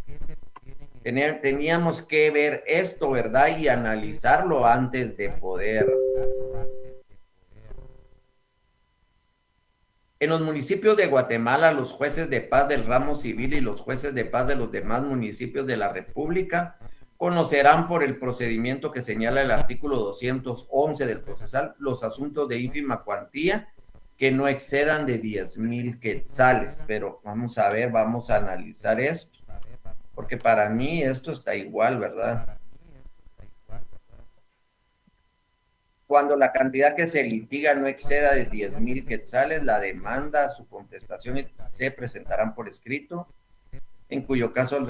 Teníamos que ver esto, ¿verdad? Y analizarlo antes de poder. En los municipios de Guatemala, los jueces de paz del ramo civil y los jueces de paz de los demás municipios de la República conocerán por el procedimiento que señala el artículo 211 del procesal los asuntos de ínfima cuantía que no excedan de 10,000 quetzales. Pero vamos a ver, vamos a analizar esto, porque para mí esto está igual, ¿verdad? Cuando la cantidad que se litiga no exceda de 10,000 quetzales, la demanda, su contestación se presentarán por escrito, en cuyo caso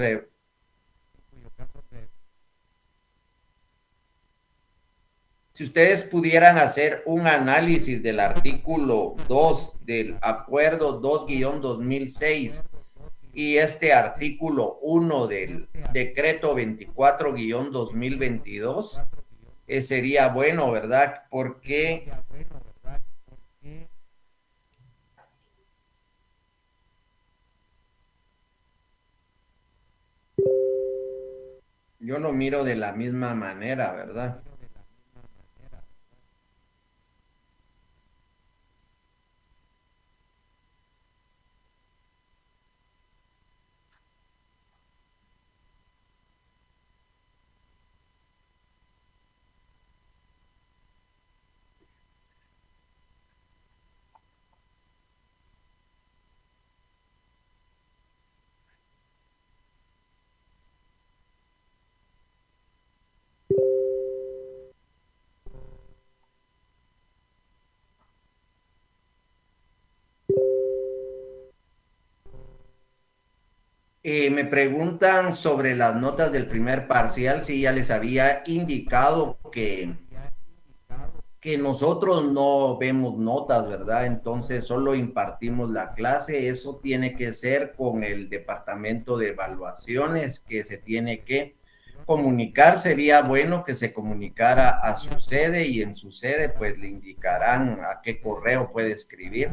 si ustedes pudieran hacer un análisis del artículo 2 del acuerdo 2-2006 y este artículo 1 del decreto 24-2022, sería bueno, ¿verdad? Porque yo lo miro de la misma manera, ¿verdad? Me preguntan sobre las notas del primer parcial, si ya les había indicado que nosotros no vemos notas, ¿verdad? Entonces solo impartimos la clase. Eso tiene que ser con el departamento de evaluaciones que se tiene que comunicar. Sería bueno que se comunicara a su sede y en su sede pues le indicarán a qué correo puede escribir.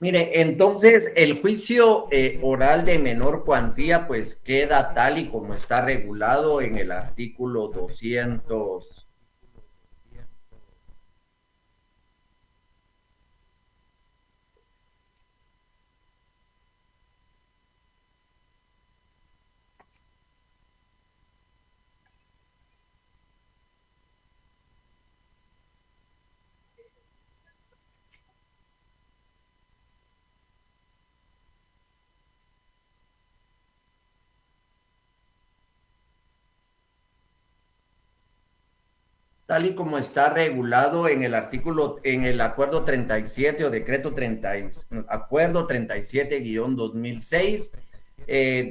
Mire, entonces el juicio oral de menor cuantía pues queda tal y como está regulado en el artículo 200. tal y como está regulado en el artículo, en el acuerdo 37 o decreto 30, acuerdo 37-2006,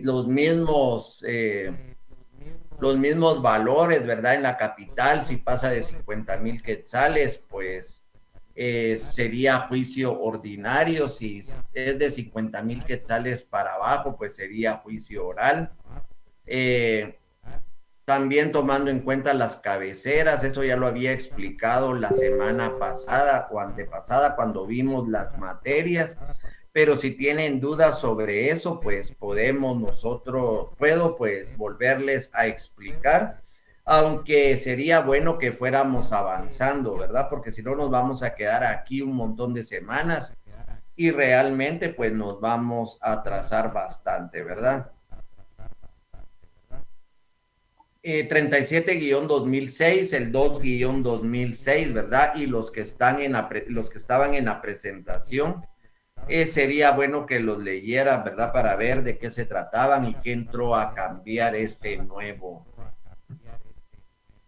los mismos valores, ¿verdad? En la capital, si pasa de 50,000 quetzales, pues sería juicio ordinario. Si es de 50,000 quetzales para abajo, pues sería juicio oral. También tomando en cuenta las cabeceras, eso ya lo había explicado la semana pasada o antepasada cuando vimos las materias, pero si tienen dudas sobre eso, pues puedo pues volverles a explicar, aunque sería bueno que fuéramos avanzando, ¿verdad? Porque si no nos vamos a quedar aquí un montón de semanas y realmente pues nos vamos a atrasar bastante, ¿verdad? 37-2006, el 2-2006, ¿verdad? Y los que estaban en la presentación, sería bueno que los leyera, ¿verdad? Para ver de qué se trataban y qué entró a cambiar este nuevo.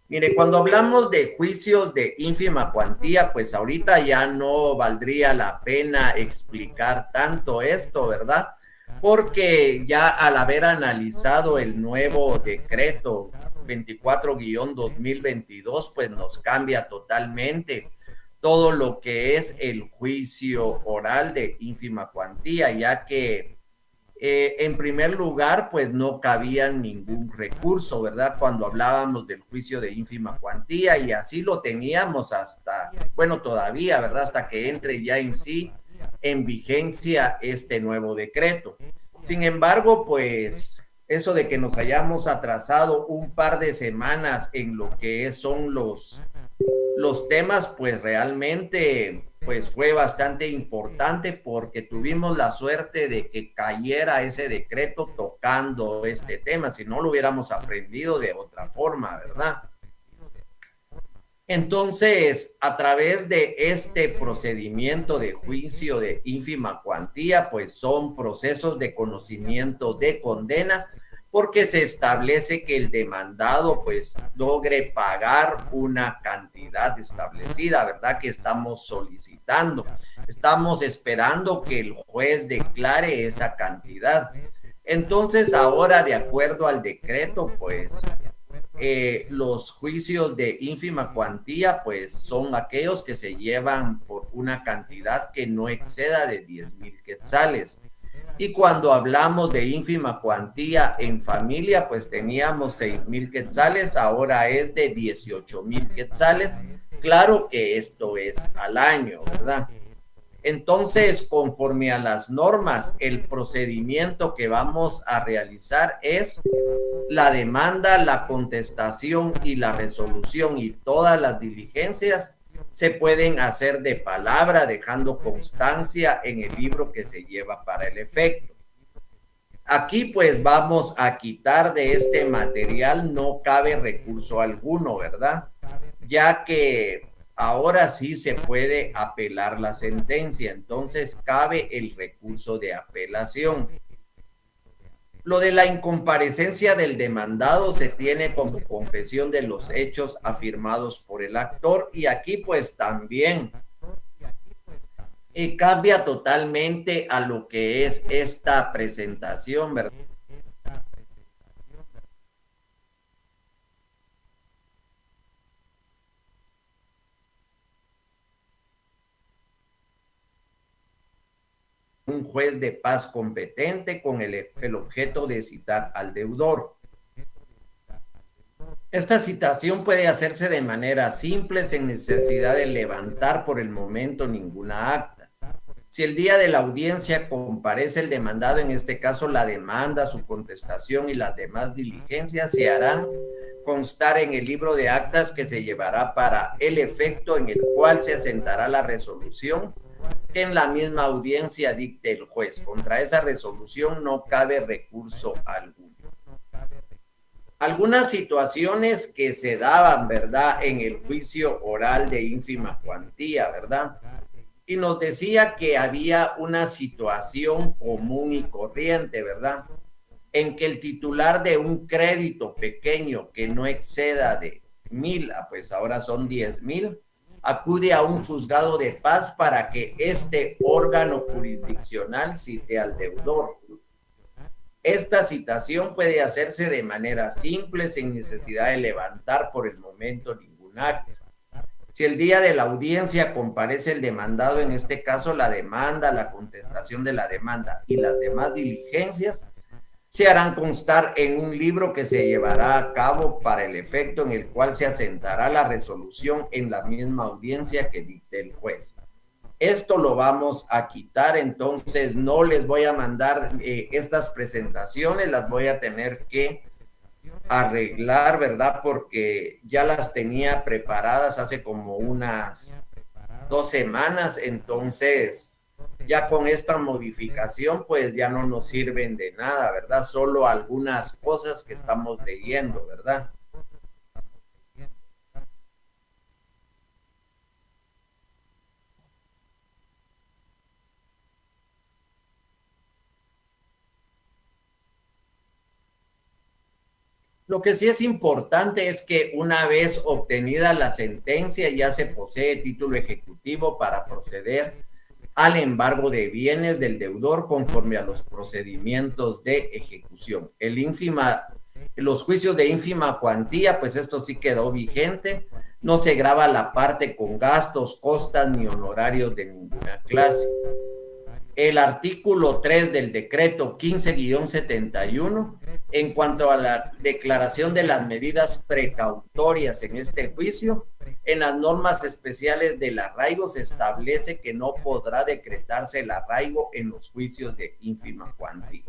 Mire, cuando hablamos de juicios de ínfima cuantía, pues ahorita ya no valdría la pena explicar tanto esto, ¿verdad? Porque ya al haber analizado el nuevo decreto 24-2022, pues nos cambia totalmente todo lo que es el juicio oral de ínfima cuantía, ya que en primer lugar, pues no cabía ningún recurso, ¿verdad? Cuando hablábamos del juicio de ínfima cuantía, y así lo teníamos hasta, bueno, todavía, ¿verdad? Hasta que entre ya en sí en vigencia este nuevo decreto. Sin embargo, pues eso de que nos hayamos atrasado un par de semanas en lo que son los temas, pues realmente pues fue bastante importante porque tuvimos la suerte de que cayera ese decreto tocando este tema, si no lo hubiéramos aprendido de otra forma, ¿verdad? Entonces, a través de este procedimiento de juicio de ínfima cuantía, pues son procesos de conocimiento de condena, porque se establece que el demandado pues logre pagar una cantidad establecida, ¿verdad? Que estamos solicitando. Estamos esperando que el juez declare esa cantidad. Entonces, ahora, de acuerdo al decreto, pues los juicios de ínfima cuantía, pues son aquellos que se llevan por una cantidad que no exceda de 10,000 quetzales. Y cuando hablamos de ínfima cuantía en familia, pues teníamos 6,000 quetzales, ahora es de 18,000 quetzales. Claro que esto es al año, ¿verdad? Entonces, conforme a las normas, el procedimiento que vamos a realizar es la demanda, la contestación y la resolución, y todas las diligencias se pueden hacer de palabra, dejando constancia en el libro que se lleva para el efecto. Aquí pues vamos a quitar de este material, no cabe recurso alguno, ¿verdad? Ya que ahora sí se puede apelar la sentencia, entonces cabe el recurso de apelación. Lo de la incomparecencia del demandado se tiene como confesión de los hechos afirmados por el actor, y aquí pues también cambia totalmente a lo que es esta presentación, ¿verdad? Un juez de paz competente con el objeto de citar al deudor. Esta citación puede hacerse de manera simple, sin necesidad de levantar por el momento ninguna acta. Si el día de la audiencia comparece el demandado, en este caso la demanda, su contestación y las demás diligencias se harán constar en el libro de actas que se llevará para el efecto, en el cual se asentará la resolución que en la misma audiencia dicte el juez. Contra esa resolución no cabe recurso alguno. Algunas situaciones que se daban, ¿verdad?, en el juicio oral de ínfima cuantía, ¿verdad? Y nos decía que había una situación común y corriente, ¿verdad?, en que el titular de un crédito pequeño que no exceda de 1000, pues ahora son 10,000, acude a un juzgado de paz para que este órgano jurisdiccional cite al deudor. Esta citación puede hacerse de manera simple, sin necesidad de levantar por el momento ningún acto. Si el día de la audiencia comparece el demandado, en este caso la demanda, la contestación de la demanda y las demás diligencias, se harán constar en un libro que se llevará a cabo para el efecto, en el cual se asentará la resolución en la misma audiencia que dicte el juez. Esto lo vamos a quitar, entonces no les voy a mandar estas presentaciones, las voy a tener que arreglar, ¿verdad? Porque ya las tenía preparadas hace como unas 2 semanas, entonces ya con esta modificación pues ya no nos sirven de nada, ¿verdad? Solo algunas cosas que estamos leyendo, ¿verdad? Lo que sí es importante es que una vez obtenida la sentencia ya se posee título ejecutivo para proceder al embargo de bienes del deudor conforme a los procedimientos de ejecución. Los juicios de ínfima cuantía, pues esto sí quedó vigente. No se grava la parte con gastos, costas ni honorarios de ninguna clase. El artículo 3 del decreto 15-71, en cuanto a la declaración de las medidas precautorias en este juicio, en las normas especiales del arraigo se establece que no podrá decretarse el arraigo en los juicios de ínfima cuantía.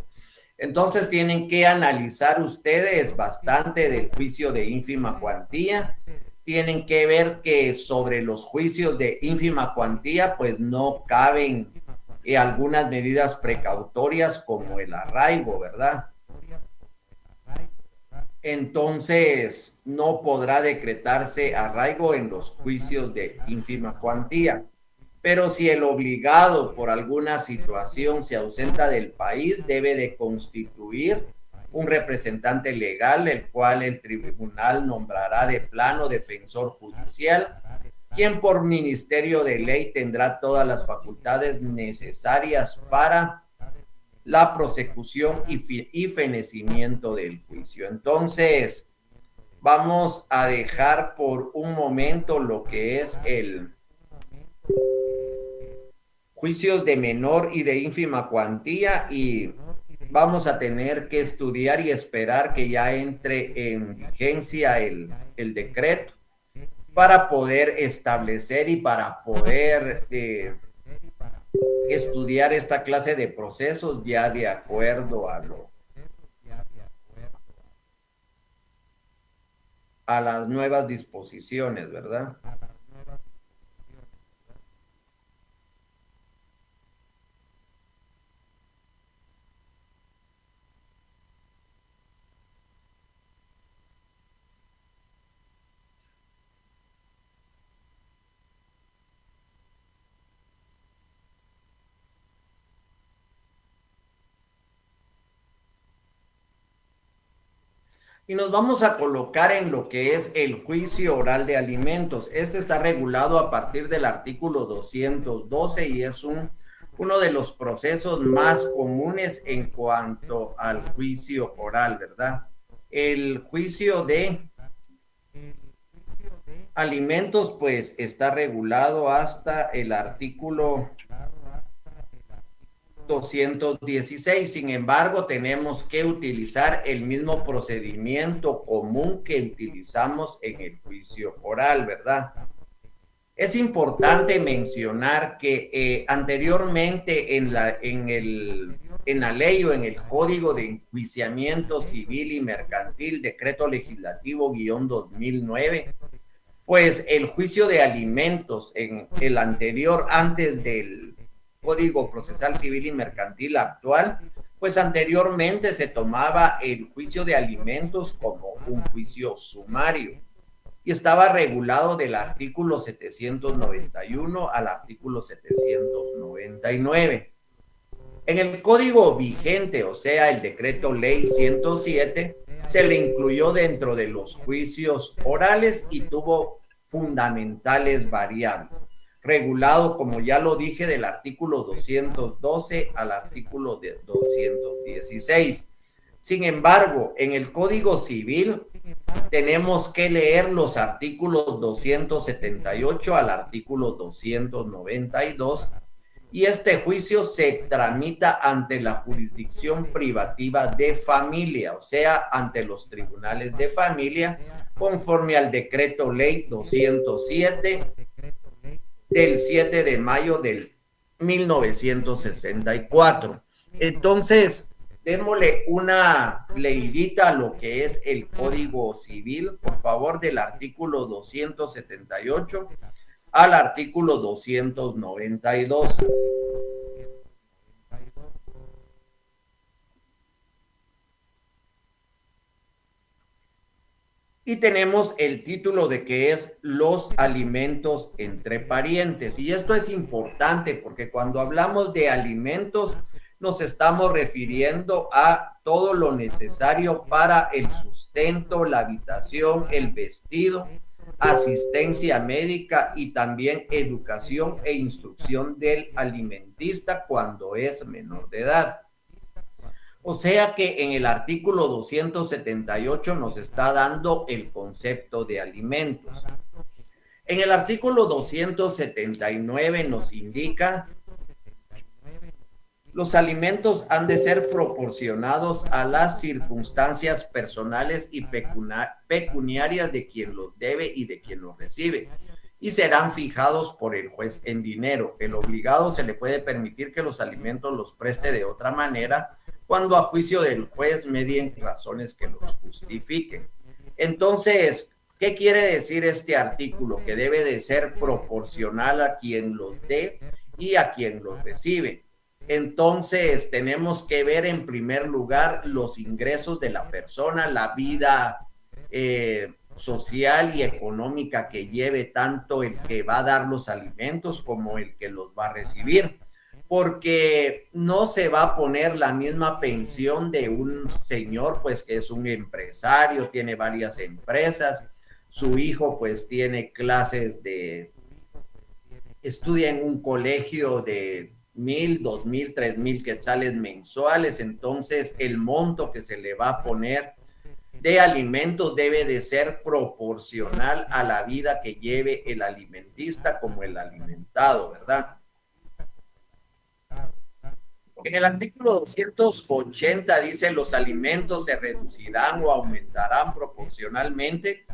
Entonces tienen que analizar ustedes bastante del juicio de ínfima cuantía. Tienen que ver que sobre los juicios de ínfima cuantía pues no caben algunas medidas precautorias como el arraigo, ¿verdad? Entonces no podrá decretarse arraigo en los juicios de ínfima cuantía. Pero si el obligado por alguna situación se ausenta del país, debe de constituir un representante legal, el cual el tribunal nombrará de plano defensor judicial, quien por ministerio de ley tendrá todas las facultades necesarias para la prosecución y fenecimiento del juicio. Entonces, vamos a dejar por un momento lo que es el juicios de menor y de ínfima cuantía, y vamos a tener que estudiar y esperar que ya entre en vigencia el decreto para poder establecer y para poder estudiar esta clase de procesos ya de acuerdo a las nuevas disposiciones, ¿verdad? Y nos vamos a colocar en lo que es el juicio oral de alimentos. Este está regulado a partir del artículo 212 y es uno de los procesos más comunes en cuanto al juicio oral, ¿verdad? El juicio de alimentos, pues, está regulado hasta el artículo 216. Sin embargo, tenemos que utilizar el mismo procedimiento común que utilizamos en el juicio oral, ¿verdad? Es importante mencionar que anteriormente en la ley o en el Código de Enjuiciamiento Civil y Mercantil, Decreto Legislativo -2009, pues el juicio de alimentos en el anterior, antes del Código Procesal Civil y Mercantil actual, pues anteriormente se tomaba el juicio de alimentos como un juicio sumario y estaba regulado del artículo 791 al artículo 799. En el código vigente, o sea, el decreto ley 107, se le incluyó dentro de los juicios orales y tuvo fundamentales variables, regulado, como ya lo dije, del artículo 212 al artículo 216. Sin embargo, en el Código Civil tenemos que leer los artículos 278 al artículo 292 y este juicio se tramita ante la jurisdicción privativa de familia, o sea, ante los tribunales de familia, conforme al decreto ley 207 del 7 de mayo del 1964. Entonces, démosle una leidita a lo que es el Código Civil, por favor, del artículo 278 al artículo 292. Y tenemos el título de que es los alimentos entre parientes. Y esto es importante porque cuando hablamos de alimentos nos estamos refiriendo a todo lo necesario para el sustento, la habitación, el vestido, asistencia médica y también educación e instrucción del alimentista cuando es menor de edad. O sea que en el artículo 278 nos está dando el concepto de alimentos. En el artículo 279 nos indica: los alimentos han de ser proporcionados a las circunstancias personales y pecuniarias de quien los debe y de quien los recibe, y serán fijados por el juez en dinero. El obligado se le puede permitir que los alimentos los preste de otra manera cuando a juicio del juez medien razones que los justifiquen. Entonces, ¿qué quiere decir este artículo? Que debe de ser proporcional a quien los dé y a quien los recibe. Entonces, tenemos que ver en primer lugar los ingresos de la persona, la vida social y económica que lleve tanto el que va a dar los alimentos como el que los va a recibir, porque no se va a poner la misma pensión de un señor pues que es un empresario, tiene varias empresas, su hijo pues tiene clases estudia en un colegio de 1,000, 2,000, 3,000 quetzales mensuales. Entonces el monto que se le va a poner de alimentos debe de ser proporcional a la vida que lleve el alimentista como el alimentado, ¿verdad? En el artículo 280 dice: los alimentos se reducirán o aumentarán proporcionalmente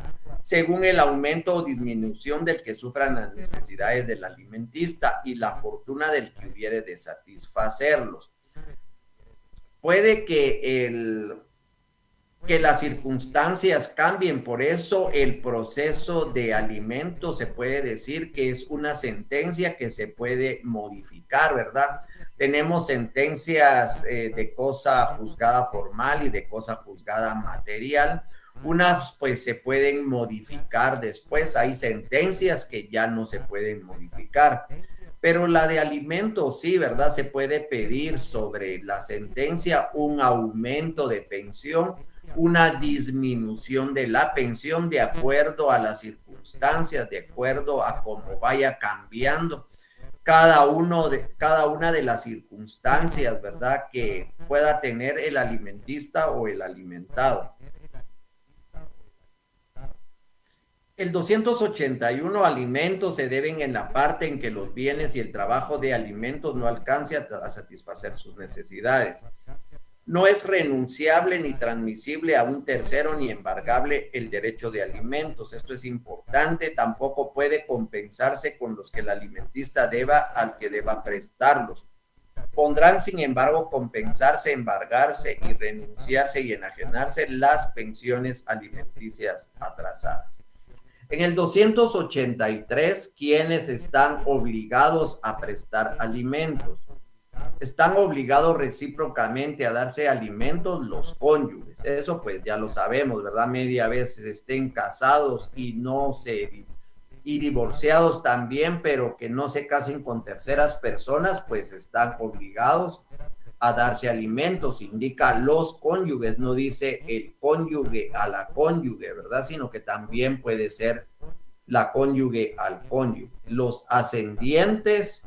según el aumento o disminución del que sufran las necesidades del alimentista y la fortuna del que hubiere de satisfacerlos. Puede que las circunstancias cambien, por eso el proceso de alimentos se puede decir que es una sentencia que se puede modificar, ¿verdad? Tenemos sentencias de cosa juzgada formal y de cosa juzgada material. Unas pues se pueden modificar después, hay sentencias que ya no se pueden modificar, pero la de alimentos sí, ¿verdad? Se puede pedir sobre la sentencia un aumento de pensión, una disminución de la pensión de acuerdo a las circunstancias, de acuerdo a cómo vaya cambiando cada una de las circunstancias, ¿verdad?, que pueda tener el alimentista o el alimentado. El 281, alimentos se deben en la parte en que los bienes y el trabajo de alimentos no alcance a satisfacer sus necesidades. No es renunciable ni transmisible a un tercero ni embargable el derecho de alimentos. Esto es importante. Tampoco puede compensarse con los que el alimentista deba al que deba prestarlos. Podrán, sin embargo, compensarse, embargarse y renunciarse y enajenarse las pensiones alimenticias atrasadas. En el 283, ¿quiénes están obligados a prestar alimentos? Están obligados recíprocamente a darse alimentos los cónyuges. Eso pues ya lo sabemos, ¿verdad? Media vez estén casados y divorciados también, pero que no se casen con terceras personas, pues están obligados a darse alimentos, indica los cónyuges, no dice el cónyuge a la cónyuge, ¿verdad? Sino que también puede ser la cónyuge al cónyuge. Los ascendientes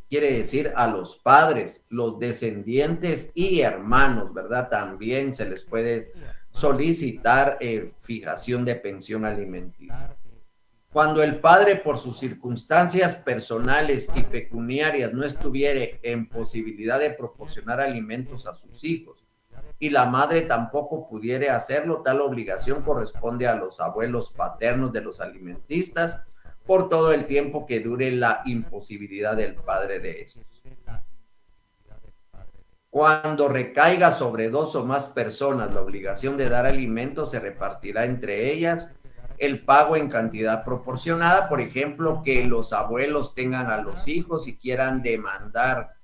quiere decir a los padres, los descendientes y hermanos, ¿verdad? También se les puede solicitar fijación de pensión alimenticia. Cuando el padre, por sus circunstancias personales y pecuniarias, no estuviere en posibilidad de proporcionar alimentos a sus hijos y la madre tampoco pudiere hacerlo, tal obligación corresponde a los abuelos paternos de los alimentistas por todo el tiempo que dure la imposibilidad del padre de estos. Cuando recaiga sobre dos o más personas la obligación de dar alimentos, se repartirá entre ellas el pago en cantidad proporcionada. Por ejemplo, que los abuelos tengan a los hijos y quieran demandar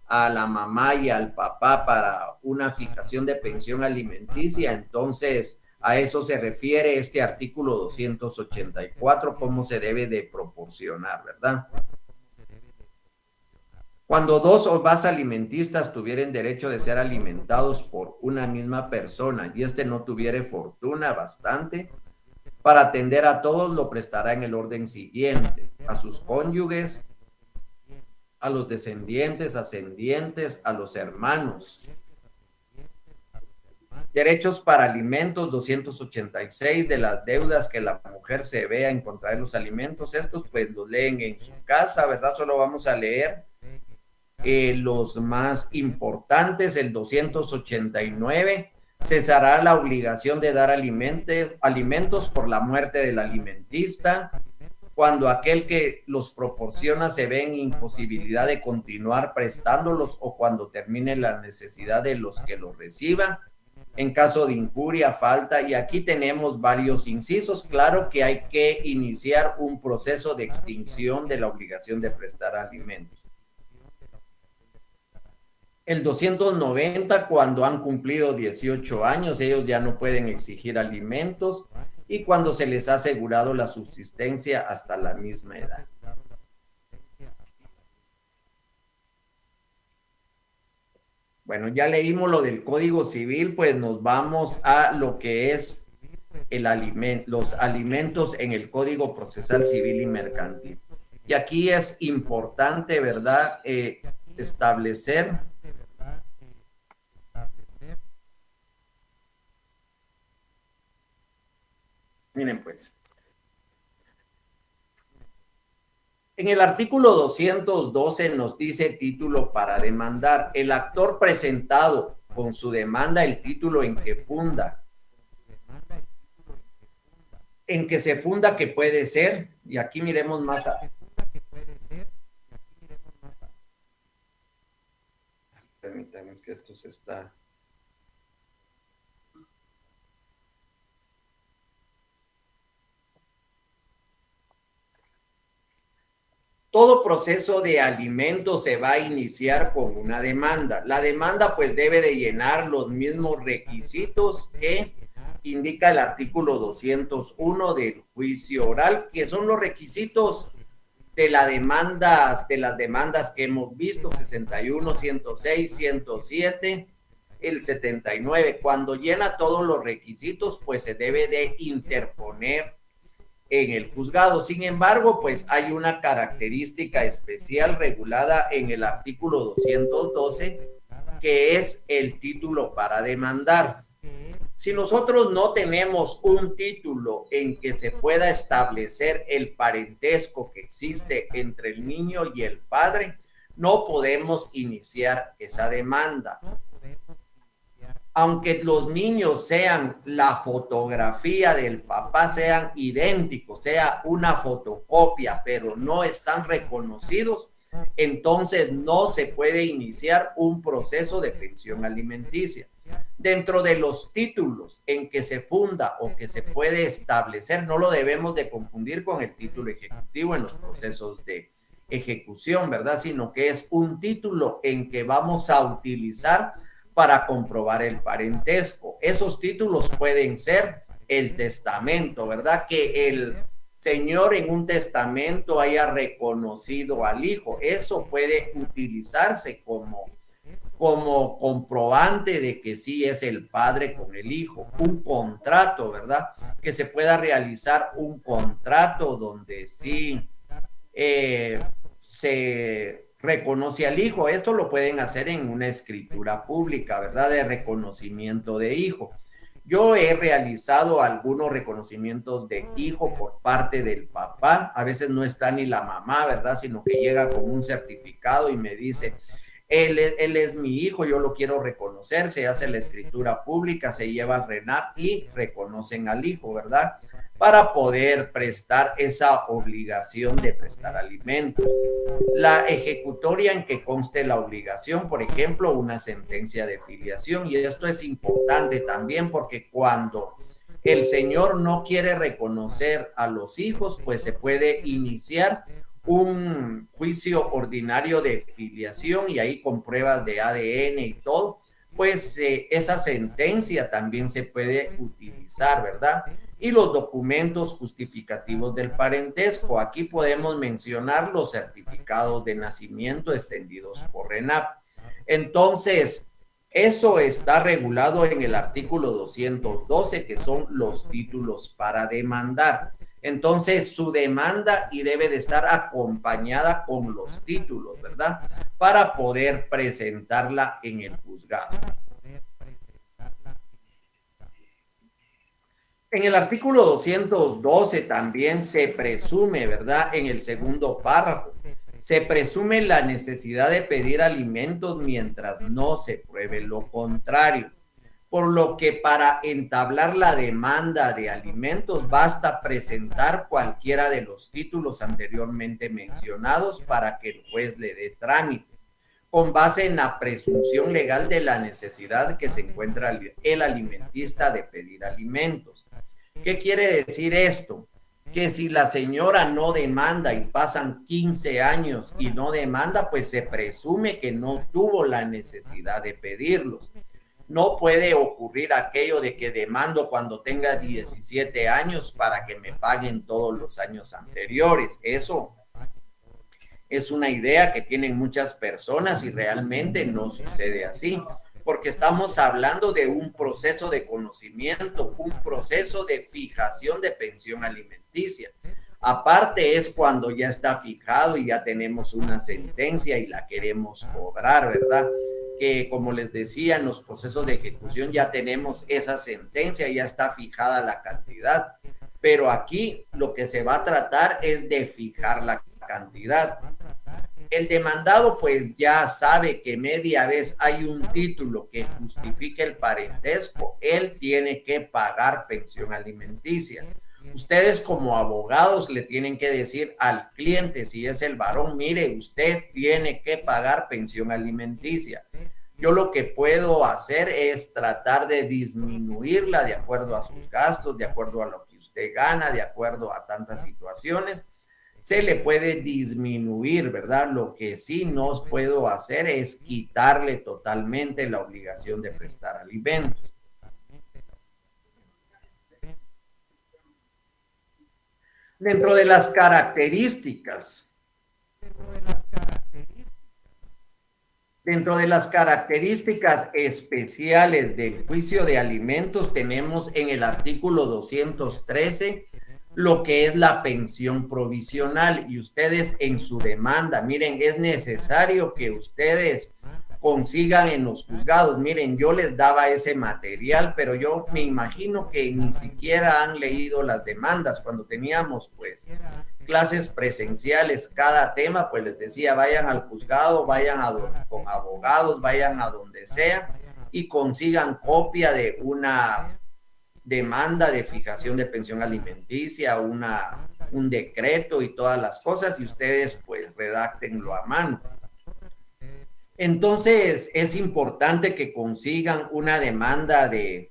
a la mamá y al papá para una fijación de pensión alimenticia, entonces a eso se refiere este artículo 284, cómo se debe de proporcionar, ¿verdad? Cuando dos o más alimentistas tuvieran derecho de ser alimentados por una misma persona y éste no tuviere fortuna bastante para atender a todos, lo prestará en el orden siguiente: a sus cónyuges, a los descendientes, ascendientes, a los hermanos. Derechos para alimentos, 286, de las deudas que la mujer se vea en contraer los alimentos. Estos pues los leen en su casa, ¿verdad? Solo vamos a leer los más importantes. El 289, cesará la obligación de dar alimentos por la muerte del alimentista, cuando aquel que los proporciona se ve en imposibilidad de continuar prestándolos o cuando termine la necesidad de los que los reciban, en caso de injuria, falta, y aquí tenemos varios incisos. Claro que hay que iniciar un proceso de extinción de la obligación de prestar alimentos. El 290, cuando han cumplido 18 años, ellos ya no pueden exigir alimentos, y cuando se les ha asegurado la subsistencia hasta la misma edad. Bueno, ya leímos lo del Código Civil, pues nos vamos a lo que es los alimentos en el Código Procesal Civil y Mercantil. Y aquí es importante, ¿verdad?, establecer miren pues, en el artículo 212 nos dice título para demandar. El actor presentado con su demanda el título en que se funda que puede ser, y aquí miremos más permítanme, es que esto se está... Todo proceso de alimentos se va a iniciar con una demanda. La demanda pues debe de llenar los mismos requisitos que indica el artículo 201 del juicio oral, que son los requisitos de las demandas que hemos visto: 61, 106, 107, el 79. Cuando llena todos los requisitos, pues se debe de interponer en el juzgado. Sin embargo, pues hay una característica especial regulada en el artículo 212, que es el título para demandar. Si nosotros no tenemos un título en que se pueda establecer el parentesco que existe entre el niño y el padre, no podemos iniciar esa demanda. Aunque los niños sean la fotografía del papá, sean idénticos, sea una fotocopia, pero no están reconocidos, entonces no se puede iniciar un proceso de pensión alimenticia. Dentro de los títulos en que se funda o que se puede establecer, no lo debemos de confundir con el título ejecutivo en los procesos de ejecución, ¿verdad? Sino que es un título en que vamos a utilizar para comprobar el parentesco. Esos títulos pueden ser el testamento, ¿verdad? Que el señor en un testamento haya reconocido al hijo. Eso puede utilizarse como comprobante de que sí es el padre con el hijo. Un contrato, ¿verdad? Que se pueda realizar un contrato donde sí se reconoce al hijo. Esto lo pueden hacer en una escritura pública, ¿verdad? De reconocimiento de hijo. Yo he realizado algunos reconocimientos de hijo por parte del papá. A veces no está ni la mamá, ¿verdad? Sino que llega con un certificado y me dice, él es mi hijo, yo lo quiero reconocer. Se hace la escritura pública, se lleva al RENAP y reconocen al hijo, ¿verdad? Para poder prestar esa obligación de prestar alimentos. La ejecutoria en que conste la obligación, por ejemplo, una sentencia de filiación. Y esto es importante también porque cuando el señor no quiere reconocer a los hijos, pues se puede iniciar un juicio ordinario de filiación y ahí con pruebas de ADN y todo, pues esa sentencia también se puede utilizar, ¿verdad? Y los documentos justificativos del parentesco. Aquí podemos mencionar los certificados de nacimiento extendidos por RENAP. Entonces, eso está regulado en el artículo 212, que son los títulos para demandar. Entonces, su demanda y debe de estar acompañada con los títulos, ¿verdad? Para poder presentarla en el juzgado. En el artículo 212 también se presume, ¿verdad? En el segundo párrafo, se presume la necesidad de pedir alimentos mientras no se pruebe lo contrario. Por lo que para entablar la demanda de alimentos basta presentar cualquiera de los títulos anteriormente mencionados para que el juez le dé trámite, con base en la presunción legal de la necesidad que se encuentra el alimentista de pedir alimentos. ¿Qué quiere decir esto? Que si la señora no demanda y pasan 15 años y no demanda, pues se presume que no tuvo la necesidad de pedirlos. No puede ocurrir aquello de que demando cuando tenga 17 años para que me paguen todos los años anteriores. Eso es una idea que tienen muchas personas y realmente no sucede así, porque estamos hablando de un proceso de conocimiento, un proceso de fijación de pensión alimenticia. Aparte es cuando ya está fijado y ya tenemos una sentencia y la queremos cobrar, ¿verdad? Que como les decía, en los procesos de ejecución ya tenemos esa sentencia, ya está fijada la cantidad, pero aquí lo que se va a tratar es de fijar la cantidad. El demandado pues ya sabe que media vez hay un título que justifique el parentesco, él tiene que pagar pensión alimenticia. Ustedes como abogados le tienen que decir al cliente, si es el varón, mire, usted tiene que pagar pensión alimenticia. Yo lo que puedo hacer es tratar de disminuirla de acuerdo a sus gastos, de acuerdo a lo que usted gana, de acuerdo a tantas situaciones. Se le puede disminuir, ¿verdad? Lo que sí no puedo hacer es quitarle totalmente la obligación de prestar alimentos. Dentro de las características especiales del juicio de alimentos tenemos en el artículo 213 lo que es la pensión provisional, y ustedes en su demanda, miren, es necesario que ustedes consigan en los juzgados. Miren, yo les daba ese material, pero yo me imagino que ni siquiera han leído las demandas. Cuando teníamos pues clases presenciales cada tema, pues les decía, vayan al juzgado, vayan con abogados, vayan a donde sea y consigan copia de una demanda de fijación de pensión alimenticia, un decreto y todas las cosas, y ustedes pues redáctenlo a mano. Entonces es importante que consigan una demanda de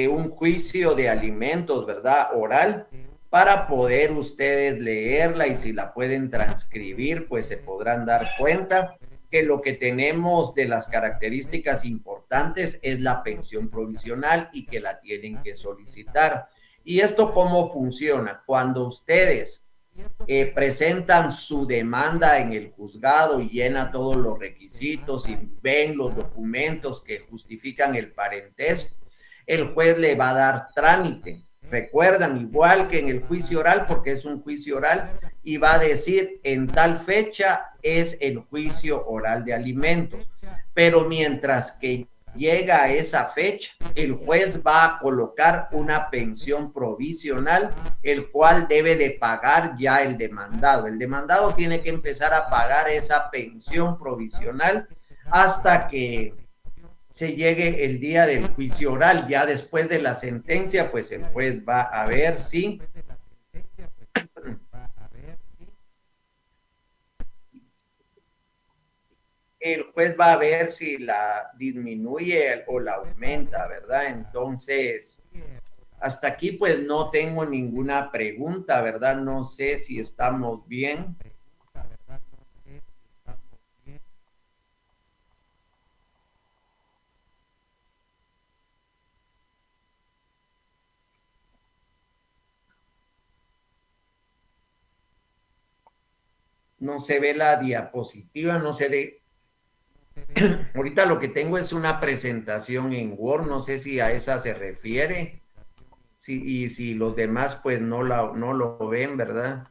un juicio de alimentos, ¿verdad? Oral, para poder ustedes leerla, y si la pueden transcribir, pues se podrán dar cuenta que lo que tenemos de las características importantes es la pensión provisional y que la tienen que solicitar. ¿Y esto cómo funciona? Cuando ustedes presentan su demanda en el juzgado y llena todos los requisitos y ven los documentos que justifican el parentesco, el juez le va a dar trámite. Recuerdan, igual que en el juicio oral, porque es un juicio oral, y va a decir en tal fecha es el juicio oral de alimentos. Pero mientras que llega a esa fecha, el juez va a colocar una pensión provisional, el cual debe de pagar ya el demandado. El demandado tiene que empezar a pagar esa pensión provisional hasta que se llegue el día del juicio oral. Ya después de la sentencia, pues el juez va a ver si el juez va a ver si la disminuye o la aumenta, ¿verdad? Entonces, hasta aquí pues no tengo ninguna pregunta, ¿verdad? No sé si estamos bien. No se ve la diapositiva, no se ve. Ahorita lo que tengo es una presentación en Word, no sé si a esa se refiere. Sí, y si los demás pues no lo ven, ¿verdad?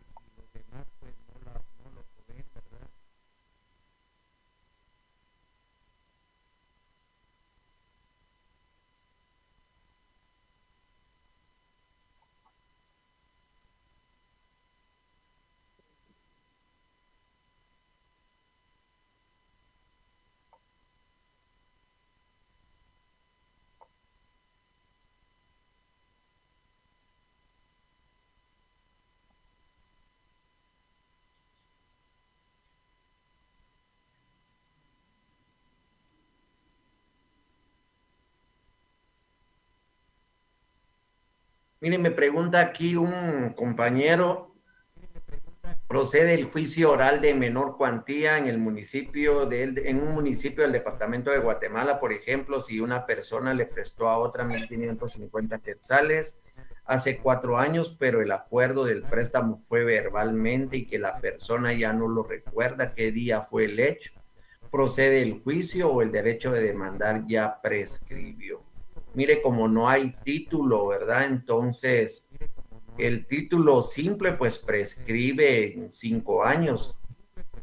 Miren, me pregunta aquí un compañero, ¿procede el juicio oral de menor cuantía en el municipio en un municipio del departamento de Guatemala, por ejemplo, si una persona le prestó a otra 1.550 quetzales hace 4 años, pero el acuerdo del préstamo fue verbalmente y que la persona ya no lo recuerda qué día fue el hecho? ¿Procede el juicio o el derecho de demandar ya prescribió? Mire, como no hay título, ¿verdad? Entonces, el título simple pues prescribe en 5 años.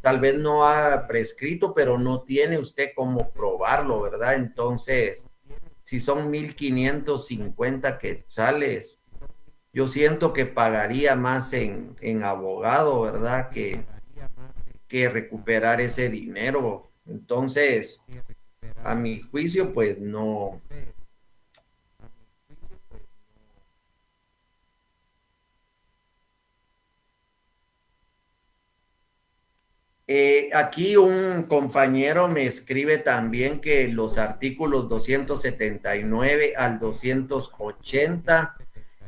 Tal vez no ha prescrito, pero no tiene usted cómo probarlo, ¿verdad? Entonces, si son 1.550 quetzales, yo siento que pagaría más en abogado, ¿verdad? Que recuperar ese dinero. Entonces, a mi juicio, pues no. Aquí un compañero me escribe también que los artículos 279 al 280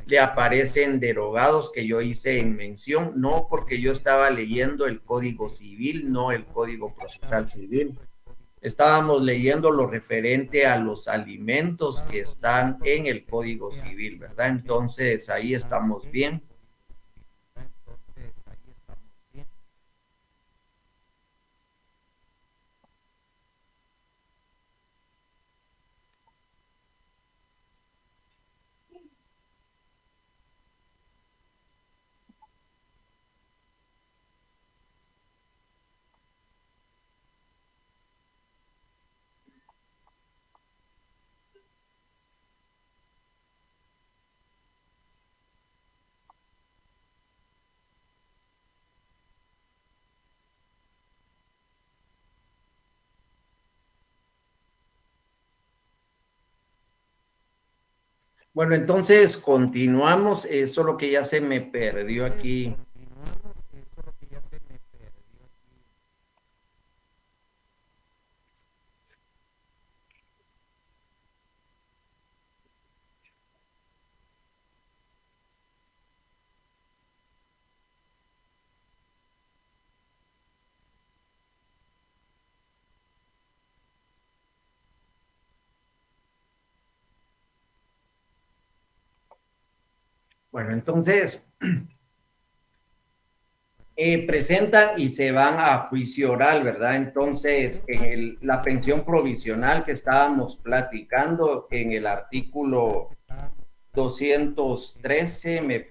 le aparecen derogados, que yo hice en mención, no porque yo estaba leyendo el Código Civil, no el Código Procesal Civil. Estábamos leyendo lo referente a los alimentos que están en el Código Civil, ¿verdad? Entonces ahí estamos bien. Bueno, entonces continuamos. Eso es lo que ya se me perdió aquí. Bueno, entonces presentan y se van a juicio oral, ¿verdad? Entonces, la pensión provisional que estábamos platicando en el artículo 213,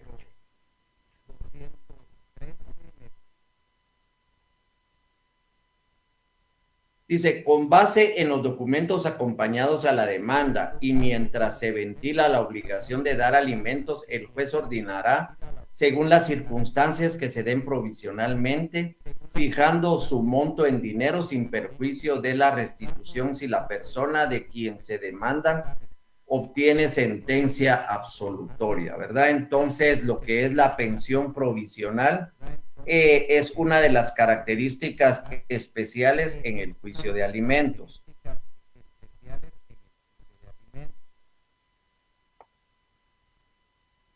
dice, con base en los documentos acompañados a la demanda y mientras se ventila la obligación de dar alimentos, el juez ordenará, según las circunstancias que se den provisionalmente, fijando su monto en dinero sin perjuicio de la restitución si la persona de quien se demanda obtiene sentencia absolutoria, ¿verdad? Entonces, lo que es la pensión provisional es una de las características especiales en el juicio de alimentos.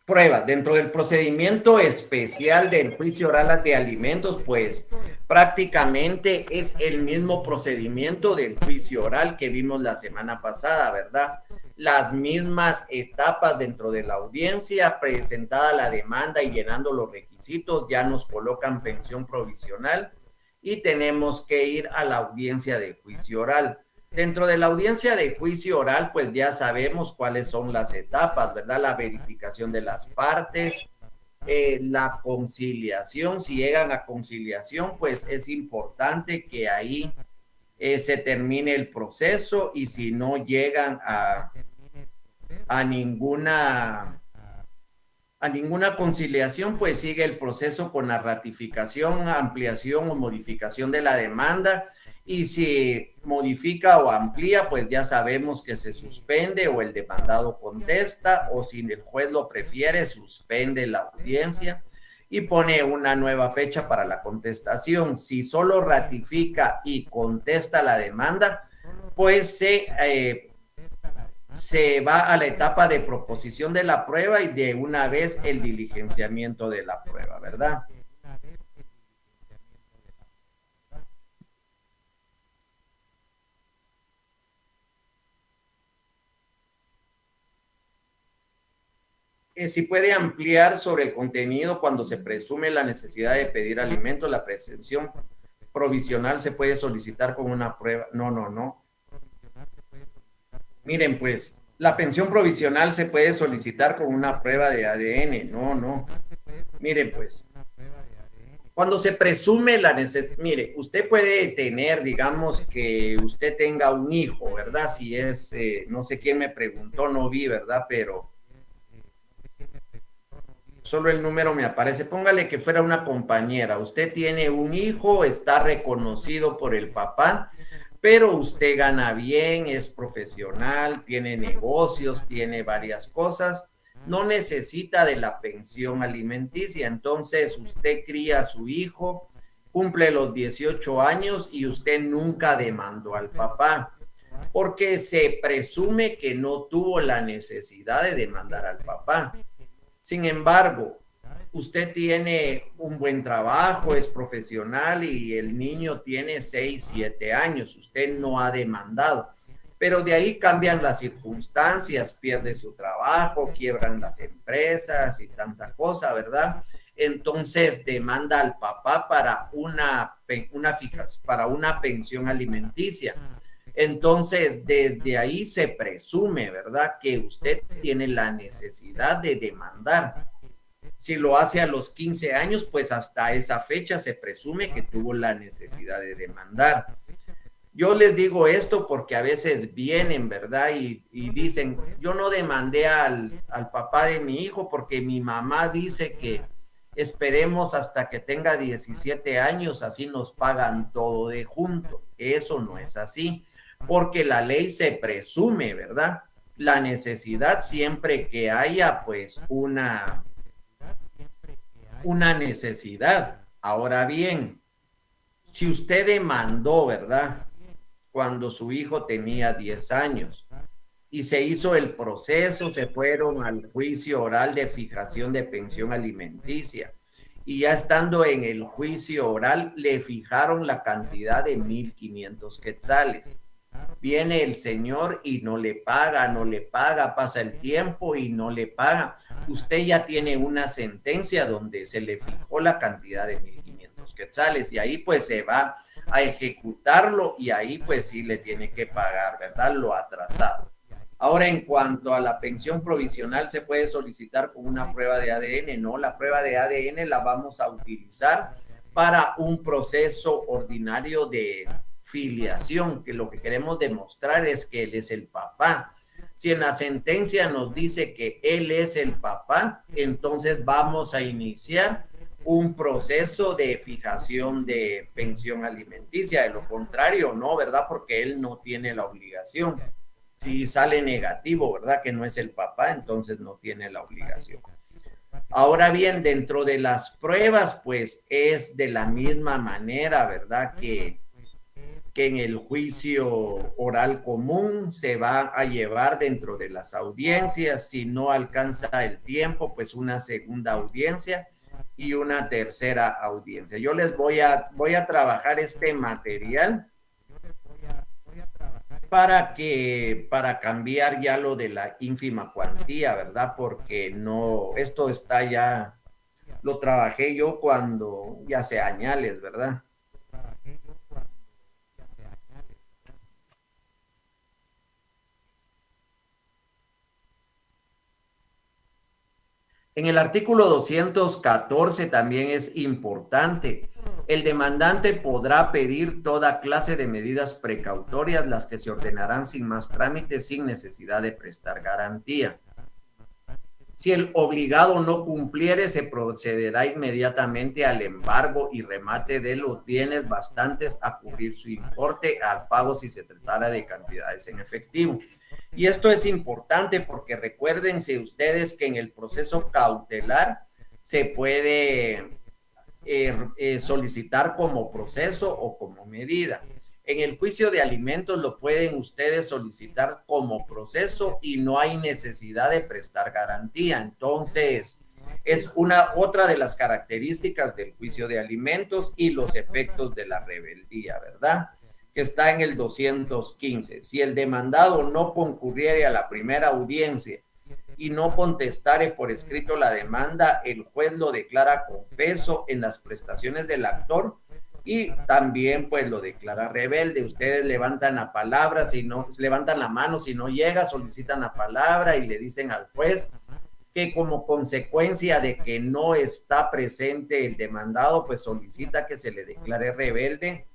Prueba, dentro del procedimiento especial del juicio oral de alimentos, pues prácticamente es el mismo procedimiento del juicio oral que vimos la semana pasada, ¿verdad? Las mismas etapas dentro de la audiencia, presentada la demanda y llenando los requisitos, ya nos colocan pensión provisional y tenemos que ir a la audiencia de juicio oral. Dentro de la audiencia de juicio oral, pues ya sabemos cuáles son las etapas, ¿verdad? La verificación de las partes, la conciliación. Si llegan a conciliación, pues es importante que ahí se termine el proceso y si no llegan a ninguna conciliación, pues sigue el proceso con la ratificación, ampliación o modificación de la demanda. Y si modifica o amplía, pues ya sabemos que se suspende o el demandado contesta, o si el juez lo prefiere, suspende la audiencia y pone una nueva fecha para la contestación. Si solo ratifica y contesta la demanda, pues se va a la etapa de proposición de la prueba y de una vez el diligenciamiento de la prueba, ¿verdad? Si puede ampliar sobre el contenido cuando se presume la necesidad de pedir alimentos, la pretensión provisional se puede solicitar con una prueba. No. Miren, pues, la pensión provisional se puede solicitar con una prueba de ADN. No. Miren, pues, cuando se presume la necesidad, mire, usted puede tener, digamos, que usted tenga un hijo, ¿verdad? Si es, no sé quién me preguntó, no vi, ¿verdad? Pero solo el número me aparece. Póngale que fuera una compañera. Usted tiene un hijo, está reconocido por el papá, pero usted gana bien, es profesional, tiene negocios, tiene varias cosas, no necesita de la pensión alimenticia. Entonces usted cría a su hijo, cumple los 18 años y usted nunca demandó al papá, porque se presume que no tuvo la necesidad de demandar al papá. Sin embargo, usted tiene un buen trabajo, es profesional y el niño tiene 6, 7 años, usted no ha demandado, pero de ahí cambian las circunstancias, pierde su trabajo, quiebran las empresas y tanta cosa, ¿verdad? Entonces demanda al papá para para una pensión alimenticia. Entonces, desde ahí se presume, ¿verdad?, que usted tiene la necesidad de demandar. Si lo hace a los 15 años, pues hasta esa fecha se presume que tuvo la necesidad de demandar. Yo les digo esto porque a veces vienen, ¿verdad? Y dicen, yo no demandé al papá de mi hijo porque mi mamá dice que esperemos hasta que tenga 17 años, así nos pagan todo de junto. Eso no es así, porque la ley se presume, ¿verdad? La necesidad siempre que haya, pues, una necesidad. Ahora bien, si usted demandó, ¿verdad?, cuando su hijo tenía 10 años y se hizo el proceso, se fueron al juicio oral de fijación de pensión alimenticia y ya estando en el juicio oral le fijaron la cantidad de 1,500 quetzales. viene el señor y no le paga, pasa el tiempo y no le paga. Usted ya tiene una sentencia donde se le fijó la cantidad de 1.500 quetzales y ahí pues se va a ejecutarlo y ahí pues sí le tiene que pagar, ¿verdad? Lo atrasado. Ahora, en cuanto a la pensión provisional, se puede solicitar con una prueba de ADN, ¿no? La prueba de ADN la vamos a utilizar para un proceso ordinario de filiación, que lo que queremos demostrar es que él es el papá. Si en la sentencia nos dice que él es el papá, entonces vamos a iniciar un proceso de fijación de pensión alimenticia. De lo contrario, no, ¿verdad? Porque él no tiene la obligación. Si sale negativo, ¿verdad? Que no es el papá, entonces no tiene la obligación. Ahora bien, dentro de las pruebas, pues es de la misma manera, ¿verdad? Que en el juicio oral común se va a llevar dentro de las audiencias. Si no alcanza el tiempo, pues una segunda audiencia y una tercera audiencia. Yo les voy a trabajar este material para cambiar ya lo de la ínfima cuantía, ¿verdad? Porque no, esto está ya, lo trabajé yo cuando, ya hace años, ¿verdad? En el artículo 214 también es importante. El demandante podrá pedir toda clase de medidas precautorias, las que se ordenarán sin más trámite, sin necesidad de prestar garantía. Si el obligado no cumpliere, se procederá inmediatamente al embargo y remate de los bienes bastantes a cubrir su importe al pago si se tratara de cantidades en efectivo. Y esto es importante porque recuérdense ustedes que en el proceso cautelar se puede solicitar como proceso o como medida. En el juicio de alimentos lo pueden ustedes solicitar como proceso y no hay necesidad de prestar garantía. Entonces, es otra de las características del juicio de alimentos y los efectos de la rebeldía, ¿verdad? Que está en el 215. Si el demandado no concurriere a la primera audiencia y no contestare por escrito la demanda, el juez lo declara confeso en las prestaciones del actor y también pues lo declara rebelde. Ustedes levantan la palabra, si no, levantan la mano, si no llega, solicitan la palabra y le dicen al juez que como consecuencia de que no está presente el demandado, pues solicita que se le declare rebelde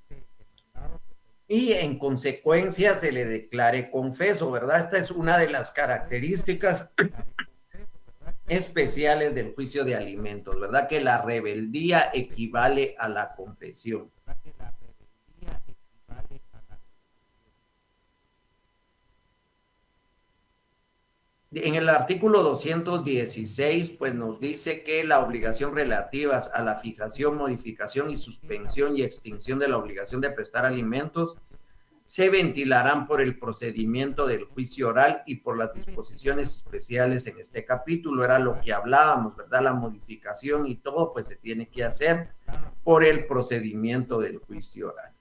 y en consecuencia se le declare confeso, ¿verdad? Esta es una de las características especiales del juicio de alimentos, ¿verdad? Que la rebeldía equivale a la confesión. En el artículo 216, pues nos dice que la obligación relativas a la fijación, modificación y suspensión y extinción de la obligación de prestar alimentos se ventilarán por el procedimiento del juicio oral y por las disposiciones especiales en este capítulo. Era lo que hablábamos, ¿verdad? La modificación y todo, pues se tiene que hacer por el procedimiento del juicio oral.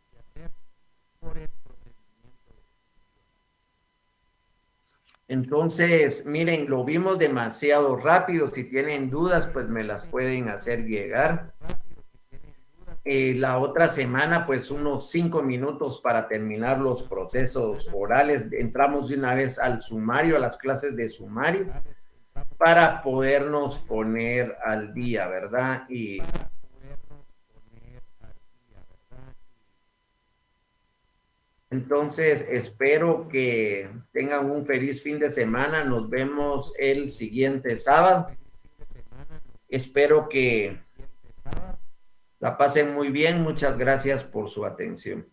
Entonces, miren, lo vimos demasiado rápido. Si tienen dudas, pues me las pueden hacer llegar. La otra semana, pues unos 5 minutos para terminar los procesos orales. Entramos de una vez al sumario, a las clases de sumario, para podernos poner al día, ¿verdad? Y entonces espero que tengan un feliz fin de semana. Nos vemos el siguiente sábado. Espero que la pasen muy bien. Muchas gracias por su atención.